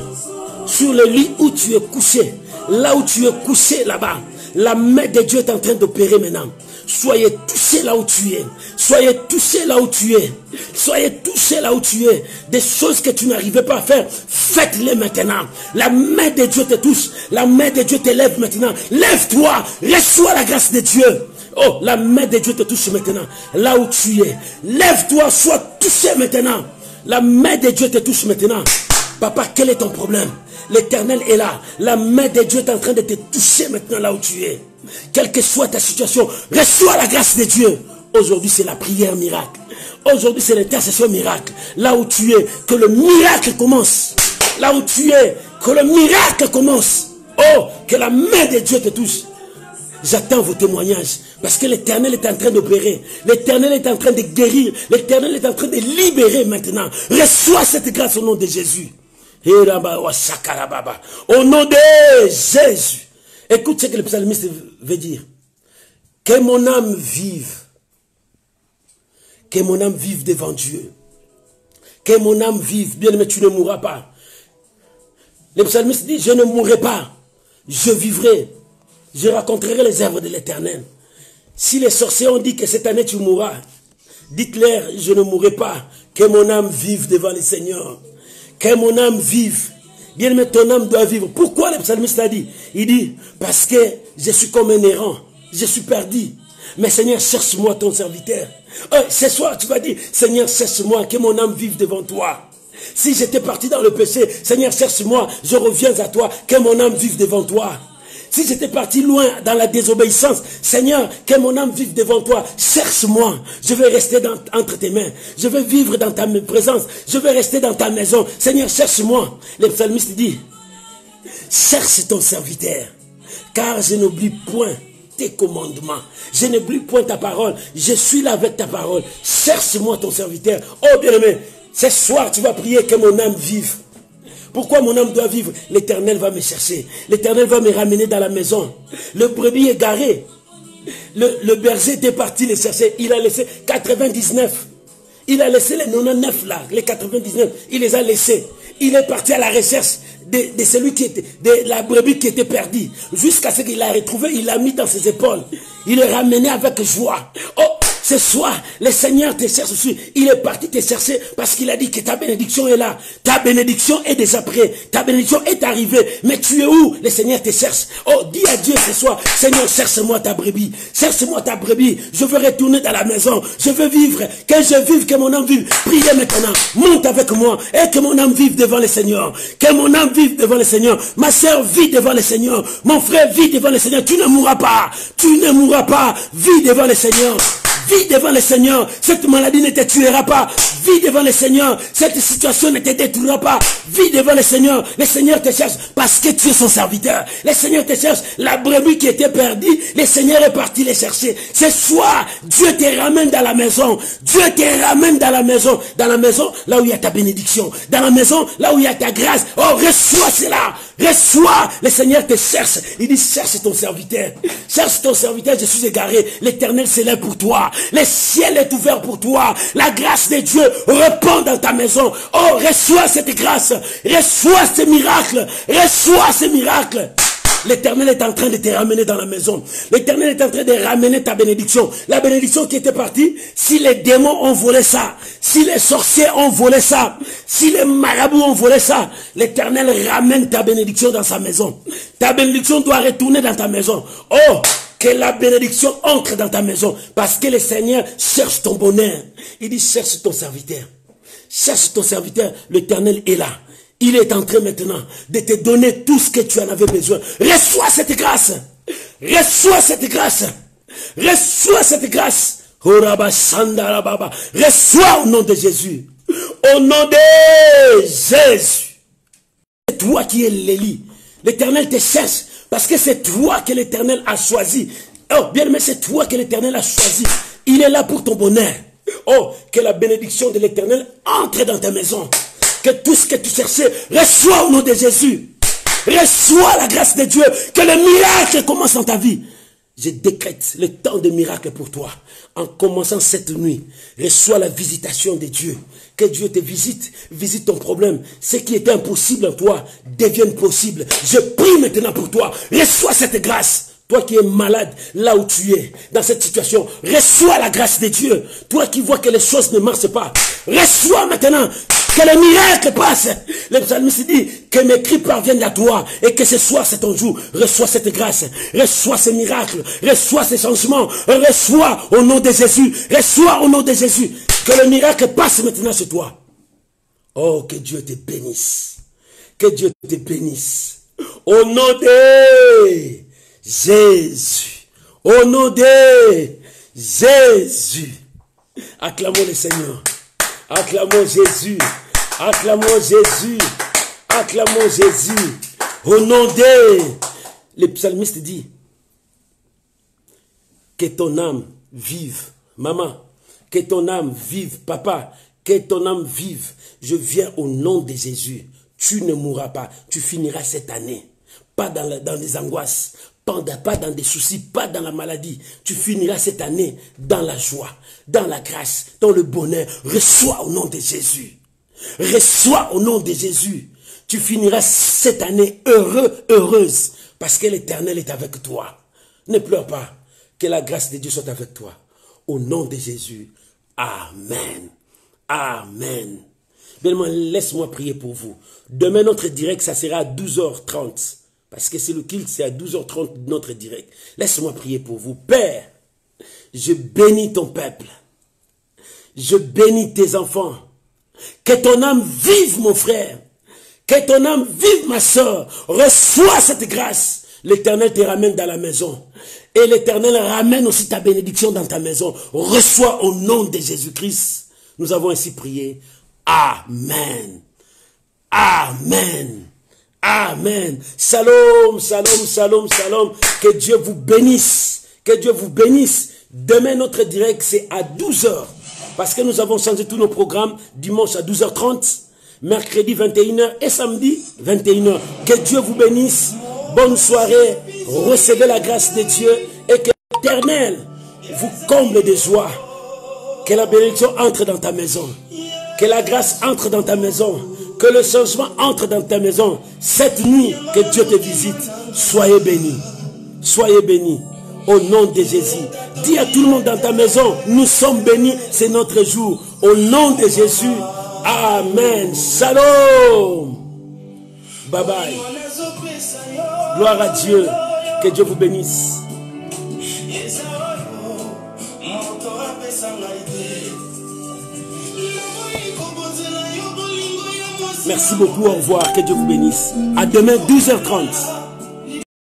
Sur le lit où tu es couché. Là où tu es couché là-bas. La main de Dieu est en train d'opérer maintenant. Soyez touchés là où tu es. Soyez touchés là où tu es. Soyez touchés là où tu es. Des choses que tu n'arrivais pas à faire, faites-les maintenant. La main de Dieu te touche. La main de Dieu te lève maintenant. Lève-toi. Reçois la grâce de Dieu. Oh, la main de Dieu te touche maintenant. Là où tu es. Lève-toi. Sois touché maintenant. La main de Dieu te touche maintenant. Papa, quel est ton problème? L'Éternel est là. La main de Dieu est en train de te toucher maintenant là où tu es. Quelle que soit ta situation, reçois la grâce de Dieu. Aujourd'hui, c'est la prière miracle. Aujourd'hui, c'est l'intercession miracle. Là où tu es, que le miracle commence. Là où tu es, que le miracle commence. Oh, que la main de Dieu te touche. J'attends vos témoignages. Parce que l'Éternel est en train d'opérer. L'Éternel est en train de guérir. L'Éternel est en train de libérer maintenant. Reçois cette grâce au nom de Jésus. Au nom de Jésus. Écoute ce que le psalmiste veut dire. Que mon âme vive. Que mon âme vive devant Dieu. Que mon âme vive. Bien aimé, tu ne mourras pas. Le psalmiste dit, je ne mourrai pas. Je vivrai. Je raconterai les œuvres de l'Éternel. Si les sorciers ont dit que cette année tu mourras, dites-leur, je ne mourrai pas. Que mon âme vive devant le Seigneur. Que mon âme vive. Bien aimé, ton âme doit vivre. Pourquoi le psalmiste a dit? Il dit, parce que je suis comme un errant. Je suis perdu. Mais Seigneur, cherche-moi ton serviteur. Ce soir, tu vas dire, Seigneur, cherche-moi, que mon âme vive devant toi. Si j'étais parti dans le péché, Seigneur, cherche-moi, je reviens à toi, que mon âme vive devant toi. Si j'étais parti loin dans la désobéissance, Seigneur, que mon âme vive devant toi. Cherche-moi. Je vais rester entre tes mains. Je vais vivre dans ta présence. Je vais rester dans ta maison. Seigneur, cherche-moi. Le psalmiste dit, cherche ton serviteur, car je n'oublie point tes commandements. Je n'oublie point ta parole. Je suis là avec ta parole. Cherche-moi ton serviteur. Oh bien-aimé, ce soir tu vas prier que mon âme vive. Pourquoi mon âme doit vivre? L'Éternel va me chercher. L'Éternel va me ramener dans la maison. Le brebis est garé. Le berger était parti les chercher. Il a laissé 99. Il a laissé les 99 là. Les 99. Il les a laissés. Il est parti à la recherche de celui qui était, de la brebis qui était perdue. Jusqu'à ce qu'il l'a retrouvé, il l'a mis dans ses épaules. Il est ramené avec joie. Oh! Ce soir, le Seigneur te cherche aussi. Il est parti te chercher parce qu'il a dit que ta bénédiction est là. Ta bénédiction est déjà prête. Ta bénédiction est arrivée. Mais tu es où? Le Seigneur te cherche. Oh, dis à Dieu ce soir, Seigneur, cherche-moi ta brebis. Cherche-moi ta brebis. Je veux retourner dans la maison. Je veux vivre. Que je vive, que mon âme vive. Priez maintenant. Monte avec moi. Et que mon âme vive devant le Seigneur. Que mon âme vive devant le Seigneur. Ma soeur vit devant le Seigneur. Mon frère vit devant le Seigneur. Tu ne mourras pas. Tu ne mourras pas. Vis devant le Seigneur. Vis devant le Seigneur. Cette maladie ne te tuera pas. Vis devant le Seigneur. Cette situation ne te détruira pas. Vis devant le Seigneur. Le Seigneur te cherche parce que tu es son serviteur. Le Seigneur te cherche. La brebis qui était perdue, le Seigneur est parti les chercher. Ce soir, Dieu te ramène dans la maison. Dieu te ramène dans la maison. Dans la maison, là où il y a ta bénédiction. Dans la maison, là où il y a ta grâce. Oh, reçois cela. Reçois. Le Seigneur te cherche. Il dit, cherche ton serviteur. Cherche ton serviteur, je suis égaré. L'Éternel s'élève pour toi. Le ciel est ouvert pour toi. La grâce de Dieu répand dans ta maison. Oh, reçois cette grâce. Reçois ce miracle. Reçois ce miracle. L'Éternel est en train de te ramener dans la maison. L'Éternel est en train de ramener ta bénédiction. La bénédiction qui était partie, si les démons ont volé ça, si les sorciers ont volé ça, si les marabouts ont volé ça, l'Éternel ramène ta bénédiction dans sa maison. Ta bénédiction doit retourner dans ta maison. Oh, Que la bénédiction entre dans ta maison. Parce que le Seigneur cherche ton bonheur. Il dit, cherche ton serviteur. Cherche ton serviteur. L'Éternel est là. Il est en train maintenant de te donner tout ce que tu en avais besoin. Reçois cette grâce. Reçois cette grâce. Reçois cette grâce. Reçois au nom de Jésus. Au nom de Jésus. C'est toi qui es l'Élie. L'Éternel te cherche. Parce que c'est toi que l'Éternel a choisi. Oh, bien aimé, c'est toi que l'Éternel a choisi. Il est là pour ton bonheur. Oh, que la bénédiction de l'Éternel entre dans ta maison. Que tout ce que tu cherchais, reçois au nom de Jésus. Reçois la grâce de Dieu. Que le miracle commence dans ta vie. Je décrète le temps de miracle pour toi. En commençant cette nuit, reçois la visitation de Dieu. Que Dieu te visite, visite ton problème. Ce qui était impossible en toi devienne possible. Je prie maintenant pour toi. Reçois cette grâce. Toi qui es malade, là où tu es, dans cette situation, reçois la grâce de Dieu. Toi qui vois que les choses ne marchent pas, reçois maintenant que le miracle passe. Le psalmiste dit que mes cris parviennent à toi et que ce soir c'est ton jour. Reçois cette grâce, reçois ces miracles, reçois ces changements, reçois au nom de Jésus, reçois au nom de Jésus. Que le miracle passe maintenant sur toi. Oh, que Dieu te bénisse. Que Dieu te bénisse. Au nom de Jésus. Au nom de Jésus. Acclamons le Seigneur. Acclamons Jésus. Acclamons Jésus. Acclamons Jésus. Au nom de... Le psalmiste dit que ton âme vive. Maman, que ton âme vive. Papa, que ton âme vive. Je viens au nom de Jésus. Tu ne mourras pas. Tu finiras cette année. Pas dans les angoisses. Pas dans des soucis, pas dans la maladie. Tu finiras cette année dans la joie, dans la grâce, dans le bonheur. Reçois au nom de Jésus. Reçois au nom de Jésus. Tu finiras cette année heureux, heureuse. Parce que l'Éternel est avec toi. Ne pleure pas. Que la grâce de Dieu soit avec toi. Au nom de Jésus. Amen. Amen. Bien, laisse-moi prier pour vous. Demain, notre direct, ça sera à 12h30. Parce que c'est le culte, c'est à 12h30 notre direct. Laisse-moi prier pour vous. Père, je bénis ton peuple. Je bénis tes enfants. Que ton âme vive, mon frère. Que ton âme vive, ma soeur. Reçois cette grâce. L'Éternel te ramène dans la maison. Et l'Éternel ramène aussi ta bénédiction dans ta maison. Reçois au nom de Jésus-Christ. Nous avons ainsi prié. Amen. Amen. Amen. Shalom, shalom, shalom, shalom. Que Dieu vous bénisse. Que Dieu vous bénisse. Demain, notre direct, c'est à 12h. Parce que nous avons changé tous nos programmes. Dimanche à 12h30. Mercredi 21h et samedi 21h. Que Dieu vous bénisse. Bonne soirée. Recevez la grâce de Dieu. Et que l'Éternel vous comble de joie. Que la bénédiction entre dans ta maison. Que la grâce entre dans ta maison. Que le changement entre dans ta maison. Cette nuit, que Dieu te visite. Soyez bénis. Soyez bénis. Au nom de Jésus. Dis à tout le monde dans ta maison, nous sommes bénis, c'est notre jour. Au nom de Jésus. Amen. Shalom. Bye bye. Gloire à Dieu. Que Dieu vous bénisse. Merci beaucoup, au revoir, que Dieu vous bénisse. À demain 12h30.